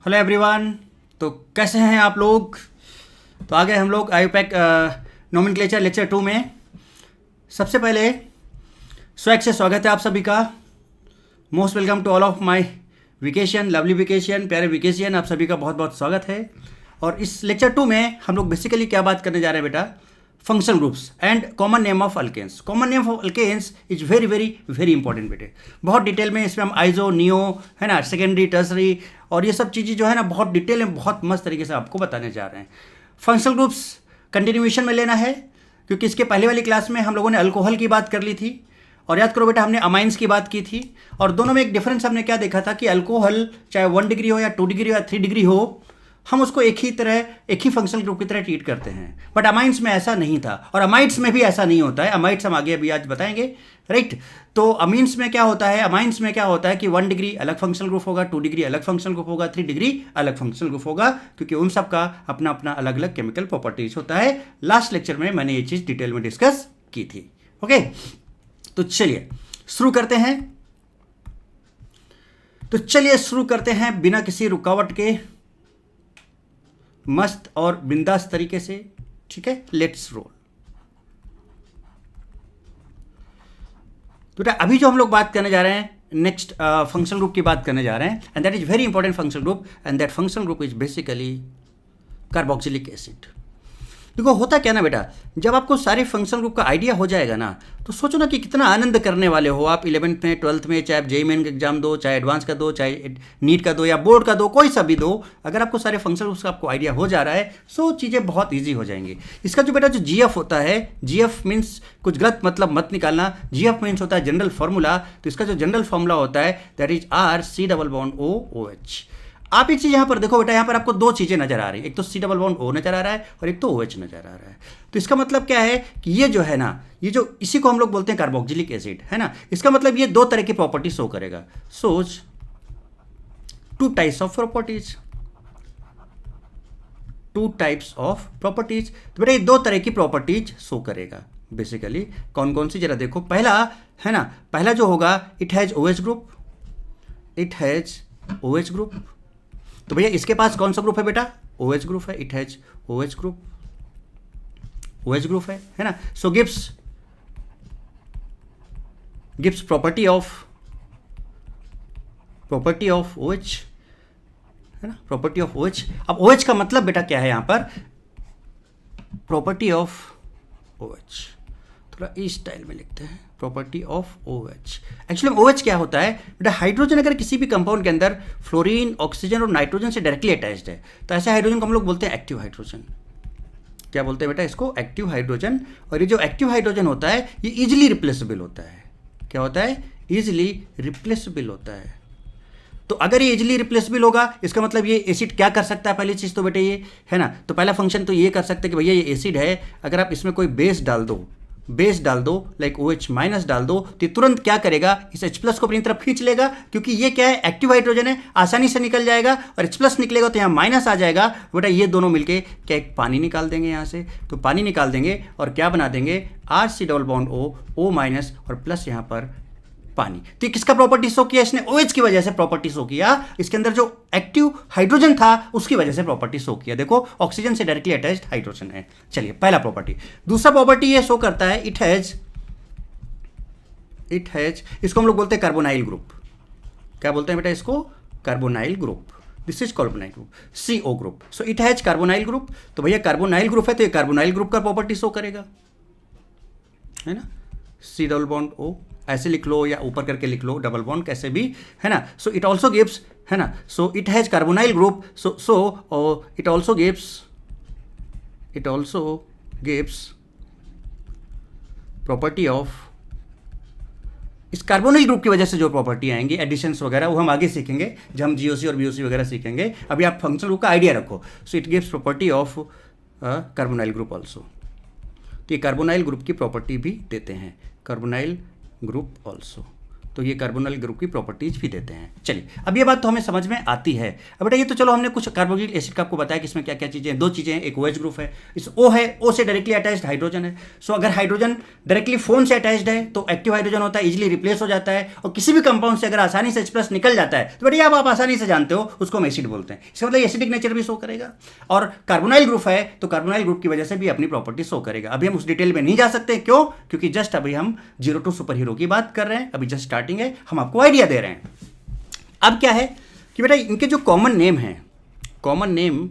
Hello everyone. तो कैसे हैं आप लोग। तो आ गए हम लोग आईयूपैक नोमेनक्लेचर लेक्चर 2 में। सबसे पहले स्वैग से स्वागत है आप सभी का। Most welcome to all of my vacation, lovely vacation, प्यारे वेकेशन। आप सभी का बहुत बहुत स्वागत है। और इस लेक्चर 2 में हम लोग बेसिकली क्या बात करने जा रहे हैं बेटा, functional groups and common name of alkanes. Common name of alkanes is very very very important बेटे। बहुत डिटेल में इसमें हम आइजो, नियो, है ना, सेकेंडरी, टर्सरी और ये सब चीज़ें जो है ना बहुत डिटेल में बहुत मस्त तरीके से आपको बताने जा रहे हैं। फंक्शनल ग्रुप्स कंटिन्यूएशन में लेना है, क्योंकि इसके पहले वाली क्लास में हम लोगों ने अल्कोहल की बात कर ली थी। और याद करो बेटा, हमने अमाइंस की बात की थी। और दोनों में एक डिफरेंस हमने क्या देखा था कि अल्कोहल चाहे 1 डिग्री हो या 2 डिग्री हो या 3 डिग्री हो, हम उसको एक ही फंक्शनल ग्रुप की तरह ट्रीट करते हैं। बट अमाइंस में ऐसा नहीं था, और अमाइड्स में भी ऐसा नहीं होता है। अमाइड्स हम आगे अभी आज बताएंगे, राइट। तो अमीन्स में क्या होता है, अमाइंस में क्या होता है कि 1 डिग्री अलग फंक्शनल ग्रुप होगा, 2 डिग्री अलग फंक्शनल ग्रुप होगा, 3 डिग्री अलग फंक्शनल ग्रुप होगा, क्योंकि उन सब का अपना अपना अलग अलग केमिकल प्रॉपर्टीज होता है। लास्ट लेक्चर में मैंने ये चीज़ डिटेल में डिस्कस की थी। ओके, तो चलिए शुरू करते हैं बिना किसी रुकावट के, मस्त और बिंदास तरीके से। ठीक है, लेट्स रोल। तो अभी जो हम लोग बात करने जा रहे हैं, नेक्स्ट फंक्शनल ग्रुप की बात करने जा रहे हैं, and that is very important functional group, and that functional group is basically carboxylic acid. देखो होता क्या ना बेटा, जब आपको सारे फंक्शनल ग्रुप का आइडिया हो जाएगा ना, तो सोचो ना कि कितना आनंद करने वाले हो आप 11th में, 12th में, चाहे आप जेईई मेन का एग्जाम दो, चाहे एडवांस का दो, चाहे नीट का दो या बोर्ड का दो, कोई सा भी दो। अगर आपको सारे फंक्शनल ग्रुप्स का आपको आइडिया हो जा रहा है, सो चीज़ें बहुत ईजी हो जाएंगी। इसका जो बेटा जो जीएफ होता है, जीएफ मीन्स कुछ गलत मतलब मत निकालना, जीएफ मीन्स होता है जनरल फॉर्मूला। तो इसका जो जनरल फॉर्मूला होता है दैट इज RC+O OH। आप एक चीज़ यहाँ पर देखो बेटा, यहाँ पर आपको दो चीज़ें नजर आ रही है, एक तो C+O नजर आ रहा है और एक तो OH नजर आ रहा है। तो इसका मतलब क्या है कि ये जो है ना, ये जो इसी को हम लोग बोलते हैं कार्बोक्सिलिक एसिड, है ना। इसका मतलब ये दो तरह की प्रॉपर्टी शो करेगा। सोच 2 types of properties, 2 types of properties. तो बेटा ये 2 तरह की प्रॉपर्टीज शो करेगा बेसिकली। कौन कौन सी जरा देखो। पहला है ना, पहला जो होगा it has OH group, it has OH group. तो भैया इसके पास कौन सा ग्रुप है बेटा, OH ग्रुप है, it has OH group, OH group है ना। सो गिव्स प्रॉपर्टी ऑफ OH, है ना, प्रॉपर्टी ऑफ OH। अब OH का मतलब बेटा क्या है यहाँ पर, प्रॉपर्टी ऑफ OH। थोड़ा इस स्टाइल में लिखते हैं, property of OH। Actually OH क्या होता है बेटा, हाइड्रोजन अगर किसी भी कंपाउंड के अंदर फ्लोरीन, ऑक्सीजन और नाइट्रोजन से डायरेक्टली अटैच्ड है, तो ऐसे हाइड्रोजन को हम लोग बोलते हैं एक्टिव हाइड्रोजन। क्या बोलते हैं बेटा इसको, एक्टिव हाइड्रोजन। और ये जो एक्टिव हाइड्रोजन होता है ये इजिली रिप्लेसेबल होता है। क्या होता है, इजिली रिप्लेसेबल होता है। तो अगर ये इजिली रिप्लेसेबल होगा, इसका मतलब ये एसिड क्या कर सकता है, पहली चीज़ तो बेटा ये है ना, तो पहला फंक्शन तो ये कर सकते हैं कि भैया ये एसिड है, अगर आप इसमें कोई बेस डाल दो लाइक OH- डाल दो, तो तुरंत क्या करेगा, इस H+ को अपनी तरफ खींच लेगा, क्योंकि ये क्या है, एक्टिव हाइड्रोजन है, आसानी से निकल जाएगा। और H+ निकलेगा तो यहाँ माइनस आ जाएगा। बेटा ये दोनों मिलके क्या एक पानी निकाल देंगे यहाँ से, तो पानी निकाल देंगे और क्या बना देंगे, RC+O O- और प्लस यहाँ पर पानी। तो किसका प्रॉपर्टी शो किया इसने, OH की वजह से प्रॉपर्टी शो किया। इसके अंदर जो एक्टिव हाइड्रोजन था उसकी वजह से प्रॉपर्टी शो किया। देखो ऑक्सीजन से डायरेक्टली अटैच्ड हाइड्रोजन है। चलिए पहला प्रॉपर्टी। दूसरा प्रॉपर्टी ये शो करता है इट हैज, इसको हम लोग बोलते हैं कार्बोनाइल ग्रुप। क्या बोलते हैं बेटा इसको, carbonyl group. This is carbonyl group, CO group. So it has carbonyl group. तो भैया कार्बोनाइल ग्रुप है तो ये कार्बोनाइल ग्रुप का प्रॉपर्टी शो करेगा, है ना। C+O ऐसे लिख लो या ऊपर करके लिख लो, डबल बॉन्ड कैसे भी, है ना। सो इट ऑल्सो गिव्स, है ना, so it has carbonyl group. So it also gives property of, इस कार्बोनाइल ग्रुप की वजह से जो प्रॉपर्टी आएंगी, एडिशंस वगैरह, वो हम आगे सीखेंगे जब हम GOC और BOC वगैरह सीखेंगे। अभी आप फंक्शनल ग्रुप का आइडिया रखो। So it gives property of carbonyl group also. तो ये कार्बोनाइल ग्रुप की प्रॉपर्टी भी देते हैं, कार्बोनाइल ग्रुप ऑल्सो। तो ये कार्बोनिल ग्रुप की प्रॉपर्टीज भी देते हैं। चलिए, अब ये बात तो हमें समझ में आती है। अब बेटा ये तो चलो हमने कुछ कार्बोक्सिलिक एसिड का आपको बताया कि इसमें क्या क्या चीज़ें हैं। दो चीज़ें हैं, एक OH ग्रुप है, इस O है, O से डायरेक्टली अटैच्ड हाइड्रोजन है। सो अगर हाइड्रोजन डायरेक्टली फोन से अटैच्ड है तो एक्टिव हाइड्रोजन होता है, इजिली रिप्लेस हो जाता है। और किसी भी कंपाउंड से अगर आसानी से H+ निकल जाता है तो बेटा आप आसानी से जानते हो उसको हम एसिड बोलते हैं। इसका मतलब एसिडिक नेचर भी शो करेगा। और कार्बोनाइल ग्रुप है तो कार्बोनाइल ग्रुप की वजह से भी अपनी प्रॉपर्टी शो करेगा। अभी हम उस डिटेल में नहीं जा सकते, क्यों? क्योंकि जस्ट अभी हम 02 सुपर हीरो की बात कर रहे हैं, अभी जस्ट स्टार्टिंग है, हम आपको आइडिया दे रहे हैं। अब क्या है कि बेटा इनके जो कॉमन नेम है, common name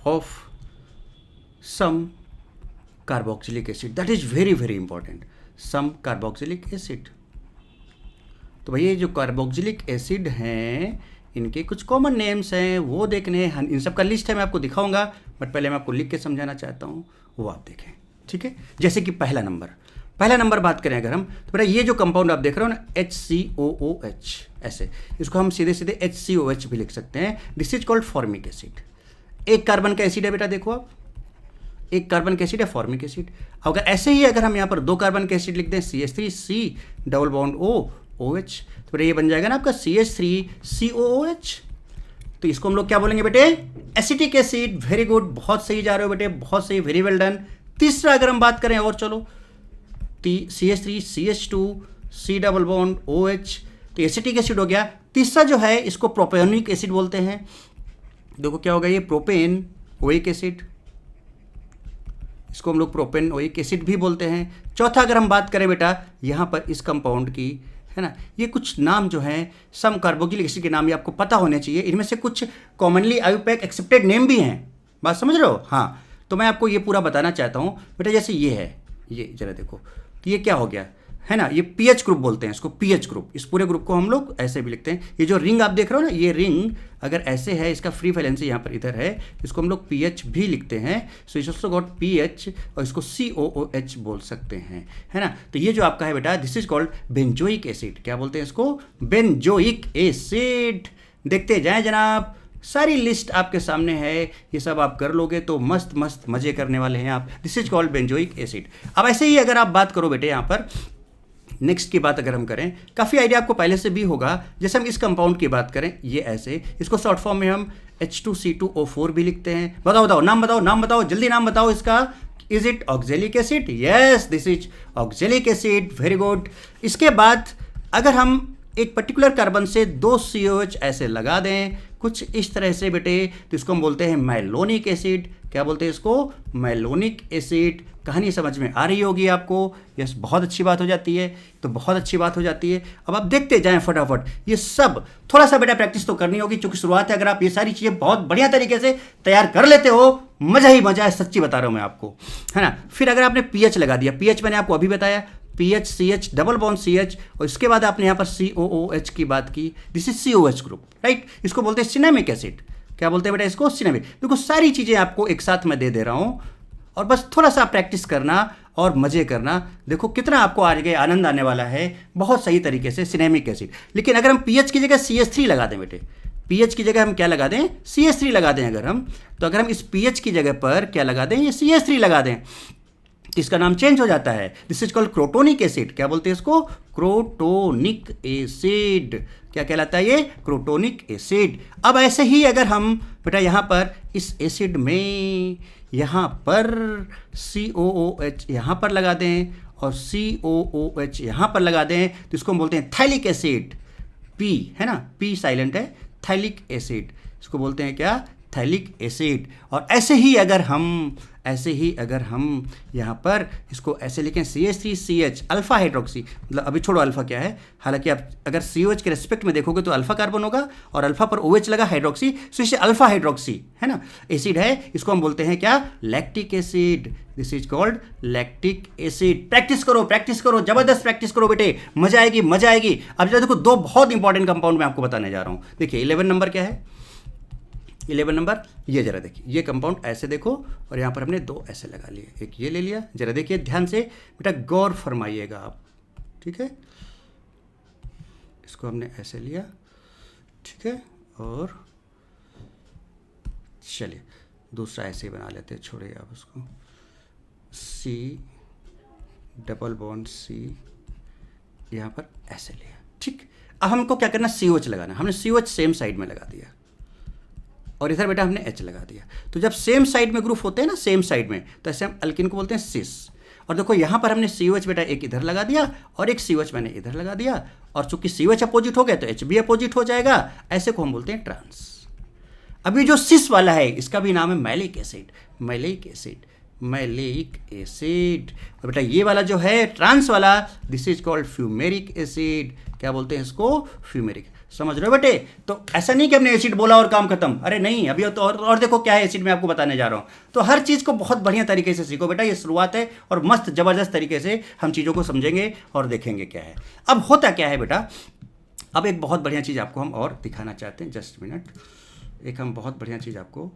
of some carboxylic acid, that is very very important, some carboxylic acid. तो भैया ये जो कार्बोक्सिलिक एसिड हैं इनके कुछ कॉमन नेम्स हैं, वो देखने हैं। इन सब का लिस्ट है, मैं आपको दिखाऊंगा, बट पहले मैं आपको लिख के समझाना चाहता हूँ, वो आप देखें, ठीक है। जैसे कि पहला नंबर बात करें अगर हम, तो बेटा ये जो कंपाउंड आप देख रहे हो ना HCOOH, ऐसे इसको हम सीधे सीधे HCOH भी लिख सकते हैं। This is called formic acid. एक कार्बन का एसिड है बेटा, देखो आप, एक कार्बन का एसिड है फॉर्मिक एसिड। अगर ऐसे ही अगर हम यहाँ पर दो कार्बन का एसिड लिख दें CH3C डबल बॉन्ड OH, तो बेटा ये बन जाएगा ना आपका CH3COOH। तो इसको हम लोग क्या बोलेंगे बेटे? Acetic acid. वेरी गुड, बहुत सही जा रहे हो बेटे, बहुत सही, वेरी वेल डन। तीसरा अगर हम बात करें, और चलो, CH3CH2C डबल बॉन्ड OH, तो एसिटिक एसिड हो गया। तीसरा जो है इसको प्रोपेनिक एसिड बोलते हैं। देखो क्या होगा, ये प्रोपेन ओइक एसिड, इसको हम लोग प्रोपेन ओइक एसिड भी बोलते हैं। चौथा अगर हम बात करें बेटा यहाँ पर इस कंपाउंड की, है ना, ये कुछ नाम जो हैं सम कार्बोक्सिलिक एसिड के नाम, ये आपको पता होने चाहिए। इनमें से कुछ कॉमनली IUPAC एक्सेप्टेड नेम भी हैं, बात समझ रहे हो? हाँ, तो मैं आपको ये पूरा बताना चाहता हूँ बेटा। जैसे ये है, ये जरा देखो, तो ये क्या हो गया, है ना, ये PH ग्रुप बोलते हैं इसको, PH ग्रुप। इस पूरे ग्रुप को हम लोग ऐसे भी लिखते हैं। ये जो रिंग आप देख रहे हो ना, ये रिंग अगर ऐसे है, इसका फ्री वैलेंसी यहाँ पर इधर है, इसको हम लोग PH भी लिखते हैं। सो इस ऑल्सो गॉट PH, और इसको COOH बोल सकते हैं, है ना। तो ये जो आपका है बेटा, this is called benzoic acid. क्या बोलते हैं इसको? Benzoic acid. देखते जाएं जनाब, सारी लिस्ट आपके सामने है, ये सब आप कर लोगे तो मस्त मस्त मजे करने वाले हैं आप। This is called benzoic acid. अब ऐसे ही अगर आप बात करो बेटे, यहाँ पर नेक्स्ट की बात अगर हम करें, काफ़ी आइडिया आपको पहले से भी होगा। जैसे हम इस कंपाउंड की बात करें, ये ऐसे, इसको शॉर्ट फॉर्म में हम H2C2O4 भी लिखते हैं। बताओ नाम बताओ जल्दी, नाम बताओ इसका। Is it oxalic acid? Yes, this is oxalic acid, very good. इसके बाद अगर हम एक पर्टिकुलर कार्बन से दो COH ऐसे लगा दें कुछ इस तरह से बेटे, तो इसको हम बोलते हैं मैलोनिक एसिड। क्या बोलते हैं इसको? Malonic acid. कहानी समझ में आ रही होगी आपको? यस, बहुत अच्छी बात हो जाती है, तो बहुत अच्छी बात हो जाती है। अब आप देखते जाएं फटाफट, ये सब थोड़ा सा बेटा प्रैक्टिस तो करनी होगी, क्योंकि शुरुआत है। अगर आप ये सारी चीज़ें बहुत बढ़िया तरीके से तैयार कर लेते हो, मज़ा ही मज़ा है, सच्ची बता रहा हूँ मैं आपको, है ना। फिर अगर आपने PH लगा दिया, PH मैंने आपको अभी बताया, PH डबल बॉन्ड CH, और इसके बाद आपने यहाँ पर COOH की बात की, this is COH group, right. इसको बोलते हैं सिनेमिक एसिड। क्या बोलते हैं बेटा इसको? सिनेमिक। देखो सारी चीज़ें आपको एक साथ में दे रहा हूँ, और बस थोड़ा सा प्रैक्टिस करना और मज़े करना। देखो कितना आपको आगे आनंद आने वाला है, बहुत सही तरीके से। Cinnamic acid. लेकिन अगर हम PH की जगह CH3 लगा दें बेटे, PH की जगह हम क्या लगा दें? CH3 लगा दें अगर हम, तो अगर हम इस PH की जगह पर क्या लगा दें? ये CH3 लगा दें, तो इसका नाम चेंज हो जाता है। This is called crotonic acid. क्या बोलते हैं इसको? Crotonic acid. क्या कहलाता है ये? Crotonic acid. अब ऐसे ही अगर हम बेटा यहाँ पर इस एसिड में यहाँ पर COOH यहाँ पर लगा दें और COOH यहाँ पर लगा दें, तो इसको हम बोलते हैं थाइलिक एसिड। P है ना, P साइलेंट है, थाइलिक एसिड, इसको बोलते हैं क्या? थाइलिक एसिड। और ऐसे ही अगर हम यहाँ पर इसको ऐसे लिखें, CH3CH अल्फा हाइड्रोक्सी, मतलब अभी छोड़ो अल्फा क्या है, हालांकि आप अगर COH के रेस्पेक्ट में देखोगे तो अल्फा कार्बन होगा, और अल्फा पर OH लगा हाइड्रोक्सी, सो इसे अल्फा हाइड्रोक्सी, है ना, एसिड है। इसको हम बोलते हैं क्या? Lactic acid. This is called lactic acid. Practice करो, जबरदस्त प्रैक्टिस करो बेटे, मजा आएगी। अब जरा देखो, दो बहुत इंपॉर्टेंट कंपाउंड मैं आपको बताने जा रहा हूँ। देखिए 11 नंबर क्या है? 11 नंबर ये जरा देखिए, ये कंपाउंड ऐसे देखो, और यहाँ पर हमने दो ऐसे लगा लिए, एक ये ले लिया। जरा देखिए ध्यान से बेटा, गौर फरमाइएगा आप, ठीक है। इसको हमने ऐसे लिया, ठीक है, और चलिए दूसरा ऐसे ही बना लेते हैं, छोड़िए आप उसको। डबल बॉन्ड सी, यहाँ पर ऐसे लिया, ठीक। अब हमको क्या करना, COH लगाना। हमने COH सेम साइड में लगा दिया और इधर बेटा हमने H लगा दिया। तो जब सेम साइड में ग्रुप होते हैं ना, सेम साइड में, तो ऐसे हम अल्किन को बोलते हैं सिस। और देखो यहाँ पर हमने COH बेटा एक इधर लगा दिया और एक COH मैंने इधर लगा दिया, और चूंकि COH अपोजिट हो गया तो H भी अपोजिट हो जाएगा। ऐसे को हम बोलते हैं ट्रांस। अभी जो सिस वाला है इसका भी नाम है malic acid, malic acid, malic acid. और बेटा ये वाला जो है ट्रांस वाला, this is called fumaric acid. क्या बोलते हैं इसको, फ्यूमेरिक। समझ रहे हो बेटे? तो ऐसा नहीं कि हमने एसिड बोला और काम खत्म, अरे नहीं, अभी तो और देखो क्या है एसिड में आपको बताने जा रहा हूँ। तो हर चीज़ को बहुत बढ़िया तरीके से सीखो बेटा, ये शुरुआत है और मस्त ज़बरदस्त तरीके से हम चीज़ों को समझेंगे और देखेंगे क्या है। अब होता क्या है बेटा, अब एक बहुत बढ़िया चीज़ आपको हम और दिखाना चाहते हैं, जस्ट मिनट, एक हम बहुत बढ़िया चीज़ आपको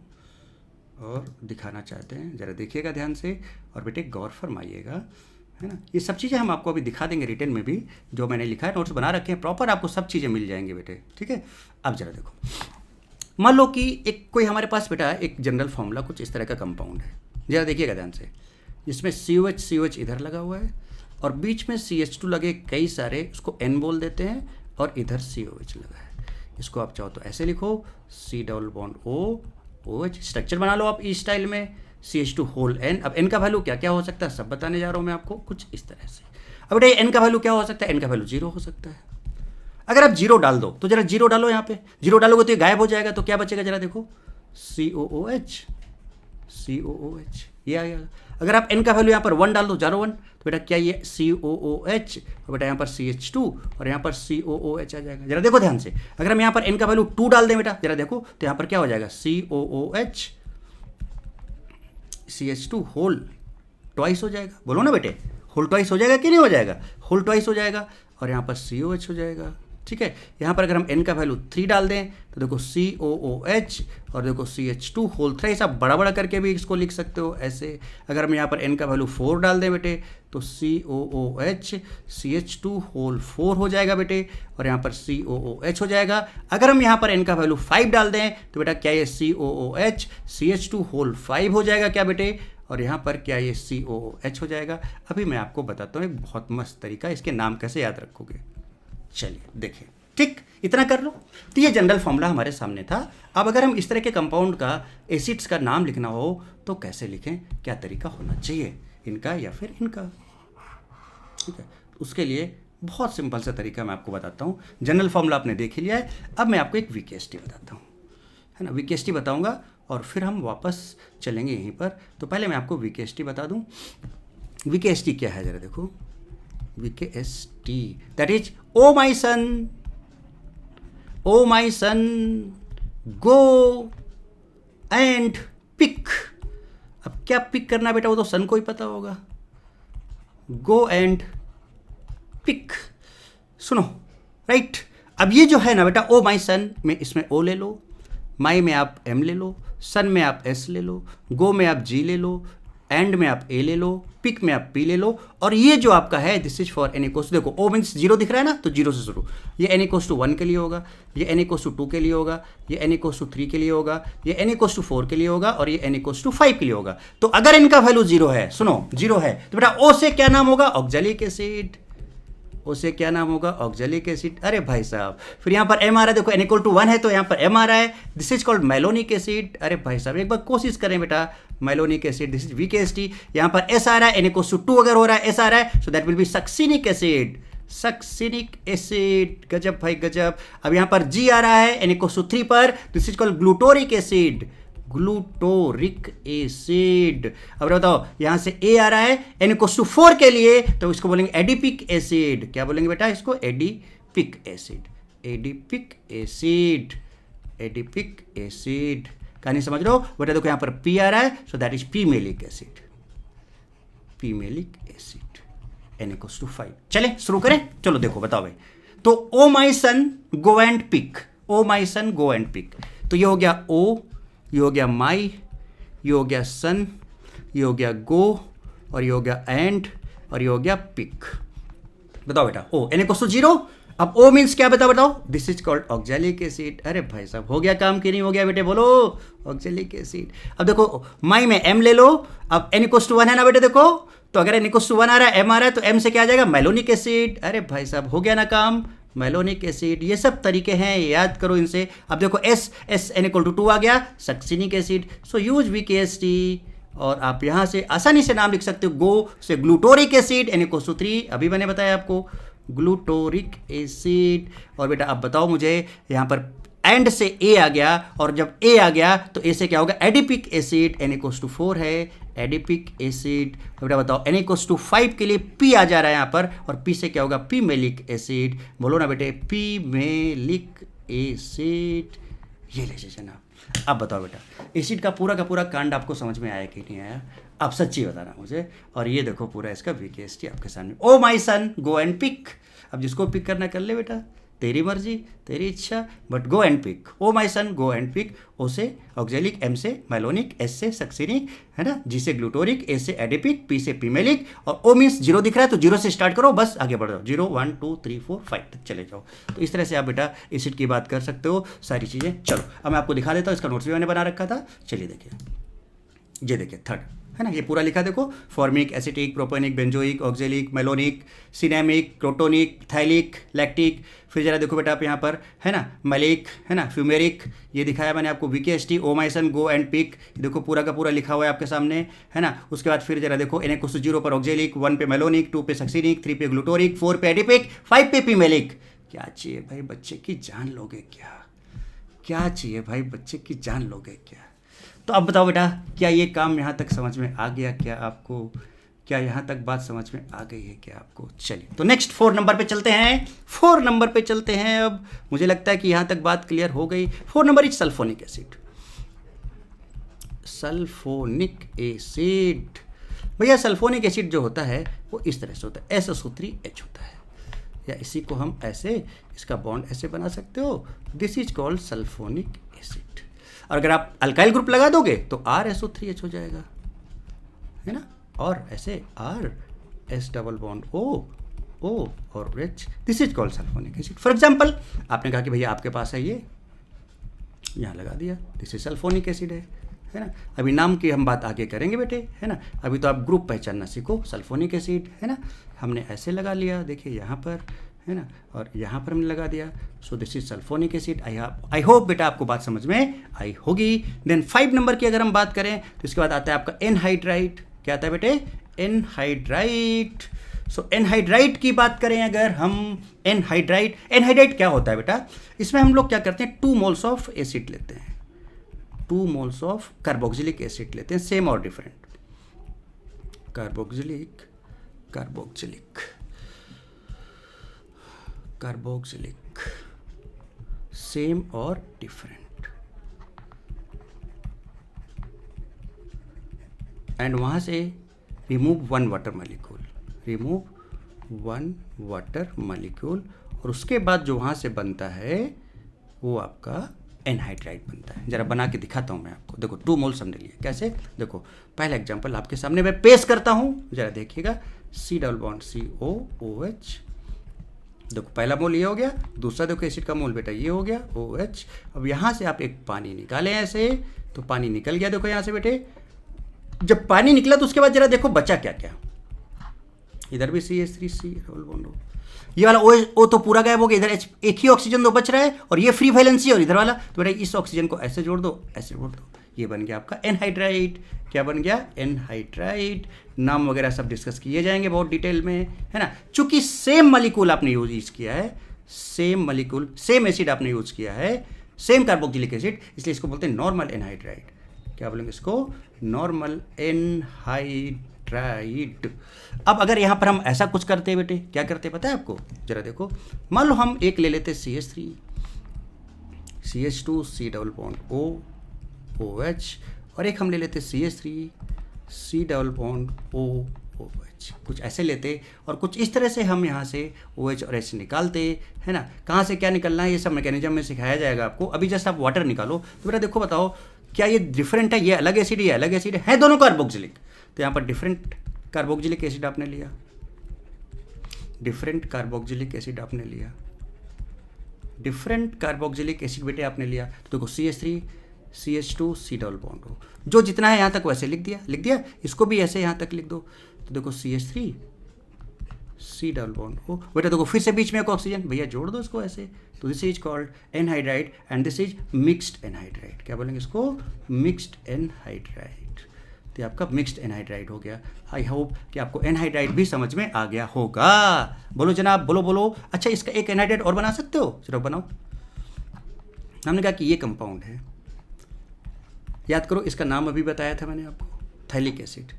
और दिखाना चाहते हैं, ज़रा देखिएगा ध्यान से और बेटे गौर फरमाइएगा, है ना। ये सब चीज़ें हम आपको अभी दिखा देंगे रिटर्न में भी, जो मैंने लिखा है, नोट्स बना रखे हैं प्रॉपर, आपको सब चीज़ें मिल जाएंगे बेटे, ठीक है। अब जरा देखो, मान लो कि एक कोई हमारे पास बेटा एक जनरल फॉर्मूला कुछ इस तरह का कंपाउंड है, जरा देखिएगा ध्यान से, जिसमें COH इधर लगा हुआ है और बीच में CH2 लगे कई सारे, उसको N बोल देते हैं, और इधर COH लगा है। इसको आप चाहो तो ऐसे लिखो, C double bond OH, structure बना लो आप इस स्टाइल में, CH2 होल N। अब N का वैल्यू क्या क्या हो सकता है सब बताने जा रहा हूँ मैं आपको कुछ इस तरह से। अब बेटा N का वैल्यू क्या हो सकता है, N का वैल्यू 0 हो सकता है। अगर आप 0 डाल दो तो जरा 0 डालो, यहाँ पे 0 डालोगे तो ये गायब हो जाएगा, तो क्या बचेगा जरा देखो, COOH, ये आ गया। अगर आप N का वैल्यू यहाँ पर 1 डाल दो, 01, तो बेटा क्या ये COOH, और बेटा यहाँ पर CH2 और यहाँ पर COOH आ जाएगा। जरा देखो ध्यान से, अगर हम यहाँ पर N का वैल्यू 2 डाल दें बेटा, जरा देखो तो यहाँ पर क्या हो जाएगा, COOH CH2 होल ट्वाइस हो जाएगा। बोलो ना बेटे, होल ट्वाइस हो जाएगा कि नहीं हो जाएगा, होल ट्वाइस हो जाएगा, और यहाँ पर COH हो जाएगा, ठीक है। यहाँ पर अगर हम N का वैल्यू 3 डाल दें तो देखो COOH और देखो CH2 होल थ्राइस, आप बड़ा बड़ा करके भी इसको लिख सकते हो ऐसे। अगर हम यहाँ पर N का वैल्यू 4 डाल दें बेटे तो COOH CH2 होल 4 हो जाएगा बेटे, और यहाँ पर COOH हो जाएगा। अगर हम यहाँ पर N का वैल्यू 5 डाल दें तो बेटा क्या ये COOH CH2 होल 5 हो जाएगा क्या बेटे, और यहाँ पर क्या ये COOH हो जाएगा। अभी मैं आपको बताता हूँ एक बहुत मस्त तरीका, इसके नाम कैसे याद रखोगे। चलिए देखिए, ठीक, इतना कर लो। तो ये जनरल फॉर्मूला हमारे सामने था। अब अगर हम इस तरह के कंपाउंड का एसिड्स का नाम लिखना हो तो कैसे लिखें, क्या तरीका होना चाहिए, इनका या फिर इनका, ठीक है। उसके लिए बहुत सिंपल सा तरीका मैं आपको बताता हूँ। जनरल फॉर्मूला आपने देख ही लिया है, अब मैं आपको एक VKST बताता हूँ, है ना। VKST बताऊँगा और फिर हम वापस चलेंगे यहीं पर। तो पहले मैं आपको VKST बता दूँ। VKST क्या है, ज़रा देखो, VKST that is, oh my son, oh my son, go and pick। अब क्या पिक करना बेटा, वो तो सन को ही पता होगा। go and pick, सुनो, राइट। अब ये जो है ना बेटा, ओ माई सन में इसमें O ले लो, माई में आप M ले लो, सन में आप S ले लो, गो में आप G ले लो, एंड में आप A ले लो, पिक में आप P ले लो, और ये जो आपका है this is for N equals, देखो O मीन्स 0 दिख रहा है ना, तो 0 से शुरू, ये N इक्वल्स टू 1 के लिए होगा, ये N इक्वल्स टू 2 के लिए होगा, ये N इक्वल्स टू 3 के लिए होगा, ये N इक्वल्स टू 4 के लिए होगा, और ये N इक्वल्स टू 5 के लिए होगा। तो अगर इनका वैल्यू 0 है, सुनो 0 है, तो बेटा O से क्या नाम होगा, ऑक्जेलिक एसिड। उसे क्या नाम होगा, ऑक्जेलिक एसिड। अरे भाई साहब, फिर यहाँ पर M आ रहा है, देखो N इक्वल टू 1 है तो यहाँ पर M आ रहा है, this is called malonic acid. अरे भाई साहब एक बार कोशिश करें बेटा, malonic acid, this is VKST। यहाँ पर S आ रहा है, N इक्वल टू 2 अगर हो रहा है, S आ रहा है, so that will B succinic acid, succinic acid. गजब भाई गजब। अब यहाँ पर G आ रहा है N इक्वल टू 3 पर, this is called glutaric acid, glutaric acid. अब बताओ यहाँ से A आ रहा है N इक्वल टू 4 के लिए, तो इसको बोलेंगे एडिपिक एसिड। क्या बोलेंगे बेटा इसको, adipic acid, adipic acid, adipic acid. कहानी समझ रहे हो बेटा, देखो यहाँ पर P आ रहा है, so that is pimelic acid, pimelic acid, N equal to 5। चले शुरू करें, चलो देखो बताओ भाई। तो oh my son go and pick, oh my son go and pick, तो ये हो गया O, ये हो गया माई, ये हो गया सन, ये हो गया गो, और ये हो गया एंड, और ये हो गया पिक। बताओ बेटा O N इक्वल टू 0। अब O मीन्स क्या बताओ, this is called oxalic acid. अरे भाई साहब हो गया काम कि नहीं हो गया बेटे, बोलो, ऑक्जेलिक एसिड। अब देखो माई में M ले लो, अब N इक्वल टू 1 है ना बेटे, देखो तो अगर N=1 आ रहा है, M आ रहा है, तो M से क्या आ जाएगा, मेलोनिक एसिड। अरे भाई साहब हो गया ना काम, मेलोनिक एसिड। ये सब तरीके हैं, याद करो इनसे। अब देखो S N=2 आ गया, सक्सिनिक एसिड। सो यूज VKST, और आप यहाँ से आसानी से नाम लिख सकते हो, गो से ग्लूटोरिक एसिड N=3, अभी मैंने बताया आपको ग्लूटोरिक एसिड। और बेटा अब बताओ मुझे, यहाँ पर एंड से ए आ गया, और जब ए आ गया तो ए से क्या होगा, एडिपिक एसिड N=4 है, एडिपिक एसिड। तो बेटा बताओ N=5 के लिए पी आ जा रहा है यहाँ पर, और पी से क्या होगा, पी मेलिक एसिड। बोलो ना बेटे, पी मेलिक एसिड। ये ले जना। अब बताओ बेटा, एसिड का पूरा कांड आपको समझ में आया कि नहीं आया, आप सच्ची बताना मुझे। और ये देखो पूरा इसका VKST आपके सामने। ओ my son go and pick. अब जिसको पिक करना कर ले बेटा, तेरी मर्जी तेरी इच्छा, but go and pick. Oh my son go and pick. O से ऑक्जेलिक, M से मेलोनिक, S से सक्सिनिक, है ना, G से ग्लूटोरिक, A से एडिपिक, P से पीमेलिक, और O मीन्स 0 दिख रहा है तो 0 से स्टार्ट करो, बस आगे बढ़ जाओ, 0 1 2 3 4 5 तक चले जाओ। तो इस तरह से आप बेटा एसिड की बात कर सकते हो, सारी चीज़ें। चलो अब मैं आपको दिखा देता हूँ, इसका नोट्स भी मैंने बना रखा था। चलिए देखिए, ये देखिए थर्ड, है ना, ये पूरा लिखा देखो, formic, acetic, propionic, benzoic, oxalic, malonic, cinnamic, crotonic, phthalic, lactic. फिर जरा देखो बेटा आप यहाँ पर, है ना, मलिक, है ना, फ्यूमेरिक, ये दिखाया मैंने आपको VKST, oh my son go and pick. देखो पूरा का पूरा लिखा हुआ है आपके सामने, है ना। उसके बाद फिर जरा देखो N=0 पर ऑक्जेलिक, 1 पे मेलोनिक, 2 पे सक्सिनिक, 3 पे ग्लूटोरिक, 4 पे एडिपिक, 5 पे पीमेलिक। क्या चाहिए भाई, बच्चे की जान लोगे क्या? क्या चाहिए भाई, बच्चे की जान लोगे क्या? तो अब बताओ बेटा, क्या ये काम यहाँ तक समझ में आ गया क्या आपको? क्या यहाँ तक बात समझ में आ गई है क्या आपको? चलिए तो नेक्स्ट 4 नंबर पे चलते हैं। 4 नंबर पे चलते हैं। अब मुझे लगता है कि यहाँ तक बात क्लियर हो गई। 4 number is sulphonic acid. Sulphonic acid भैया, सल्फोनिक एसिड जो होता है वो इस तरह से होता है, SSO3H होता है, या इसी को हम ऐसे, इसका बॉन्ड ऐसे बना सकते हो, this is called sulphonic acid. और अगर आप अल्काइल ग्रुप लगा दोगे तो RSO3H हो जाएगा, है ना, और ऐसे RS डबल बॉन्ड O और H, this is called sulphonic acid. For example आपने कहा कि भैया आपके पास है ये, यहाँ लगा दिया, दिस इज सल्फोनिक एसिड है ना। अभी नाम की हम बात आगे करेंगे बेटे, है ना, अभी तो आप ग्रुप पहचानना सीखो। सल्फोनिक एसिड, है ना, हमने ऐसे लगा लिया, देखिए यहाँ पर, है ना, और यहाँ पर हमने लगा दिया। सो this is sulphonic acid. I hope बेटा आपको बात समझ में आई होगी। देन 5 नंबर की अगर हम बात करें तो इसके बाद आता है आपका एनहाइड्राइट। क्या आता है बेटे? एनहाइड्राइट। सो एनहाइड्राइट की बात करें अगर हम, एनहाइड्राइट क्या होता है बेटा? इसमें हम लोग क्या करते हैं, 2 मोल्स ऑफ एसिड लेते हैं, 2 मोल्स ऑफ कार्बोक्सिलिक एसिड लेते हैं, सेम और डिफरेंट, कार्बोक्सिलिक सेम और डिफरेंट, एंड वहां से रिमूव 1 वाटर मॉलिक्यूल, और उसके बाद जो वहां से बनता है वो आपका एनहाइड्राइट बनता है। जरा बना के दिखाता हूं मैं आपको। देखो 2 मोल्स हमने लिए, कैसे? देखो पहला एग्जांपल आपके सामने मैं पेश करता हूं, जरा देखिएगा, C डबल बॉन्ड COOH। देखो पहला मोल ये हो गया, दूसरा देखो एसिड का मोल बेटा ये हो गया OH। अब यहाँ से आप एक पानी निकालें ऐसे, तो पानी निकल गया देखो यहाँ से बेटे। जब पानी निकला तो उसके बाद जरा देखो बचा क्या क्या, इधर भी CH3C डबल बॉन्ड हो, ये वाला O तो पूरा गायब हो गया, इधर एक ही ऑक्सीजन तो बच रहा है, और ये फ्री वैलेंसी और इधर वाला, तो बेटा इस ऑक्सीजन को ऐसे जोड़ दो, ऐसे जोड़ दो, ये बन गया आपका एनहाइड्राइट। क्या बन गया? एनहाइड्राइट। नाम वगैरह सब डिस्कस किए जाएंगे बहुत डिटेल में, है ना। चूंकि सेम मॉलिक्यूल आपने यूज किया है, सेम एसिड आपने यूज किया है, सेम कार्बोक्सिलिक एसिड, इसलिए इसको बोलते हैं नॉर्मल एनहाइड्राइट। क्या बोलेंगे इसको? Normal anhydrite. अब अगर यहाँ पर हम ऐसा कुछ करते हैं बेटे, क्या करते हैं पता है आपको? जरा देखो, मान लो हम एक ले लेते CH3, CH2 C double bond OH, और एक हम ले लेते CH3 C double bond OH, कुछ ऐसे लेते, और कुछ इस तरह से हम यहाँ से OH और H निकालते, है ना। कहाँ से क्या निकलना है ये सब मैकेनिज्म में सिखाया जाएगा आपको। अभी जस्ट आप वाटर निकालो, तो बेटा देखो बताओ क्या ये डिफरेंट है, ये अलग एसिड, ये अलग एसिड है दोनों कार्बोक्सिलिक, तो यहाँ पर डिफरेंट कार्बोक्सिलिक एसिड आपने लिया, डिफरेंट कार्बोक्सिलिक एसिड बेटे आपने लिया। तो देखो CH3 CH2 C double bond हो, जो जितना है यहाँ तक वैसे लिख दिया, इसको भी ऐसे यहाँ तक लिख दो। तो देखो CH3 C double bond O, बेटा देखो फिर से बीच में एक ऑक्सीजन, भैया जोड़ दो इसको ऐसे, तो this is called anhydride and this is mixed anhydride. क्या बोलेंगे इसको? Mixed anhydride. तो आपका मिक्स्ड एनहाइड्राइड हो गया। आई होप कि आपको एनहाइड्राइड भी समझ में आ गया होगा। बोलो जनाब, बोलो बोलो। अच्छा, इसका एक एनहाइड्राइड और बना सकते हो? चलो बनाओ। हमने कहा कि ये कंपाउंड है, याद करो इसका नाम अभी बताया था मैंने आपको, थैलिक एसिड।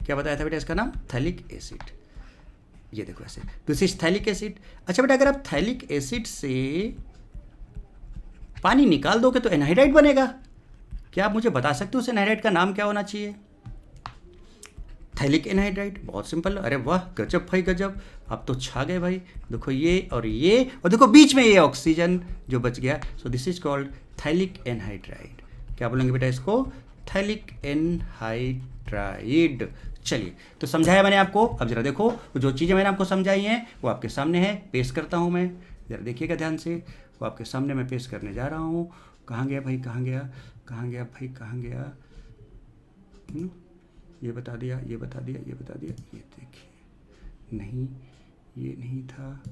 क्या बताया था बेटा इसका नाम? Phthalic acid. ये देखो ऐसे, दिस इज थैलिक एसिड। अच्छा बेटा, अगर आप थैलिक एसिड से पानी निकाल दोगे तो एनहाइड्राइड बनेगा। क्या आप मुझे बता सकते हो उस एनहाइड्राइड का नाम क्या होना चाहिए? Phthalic anhydride. बहुत सिंपल। अरे वाह, गजब भाई गजब, आप तो छा गए भाई। देखो ये और देखो बीच में ये ऑक्सीजन जो बच गया, सो this is called phthalic anhydride. क्या बोलेंगे बेटा इसको? Phthalic anhydride. चलिए, तो समझाया मैंने आपको। अब जरा देखो, जो चीज़ें मैंने आपको समझाई हैं वो आपके सामने है, पेश करता हूँ मैं। जरा देखिएगा ध्यान से, वो आपके सामने मैं पेश करने जा रहा हूँ। कहाँ गया भाई, कहाँ गया, कहाँ गया भाई, कहाँ गया? ये बता दिया, ये बता दिया, ये बता दिया। ये देखिए, नहीं ये नहीं था,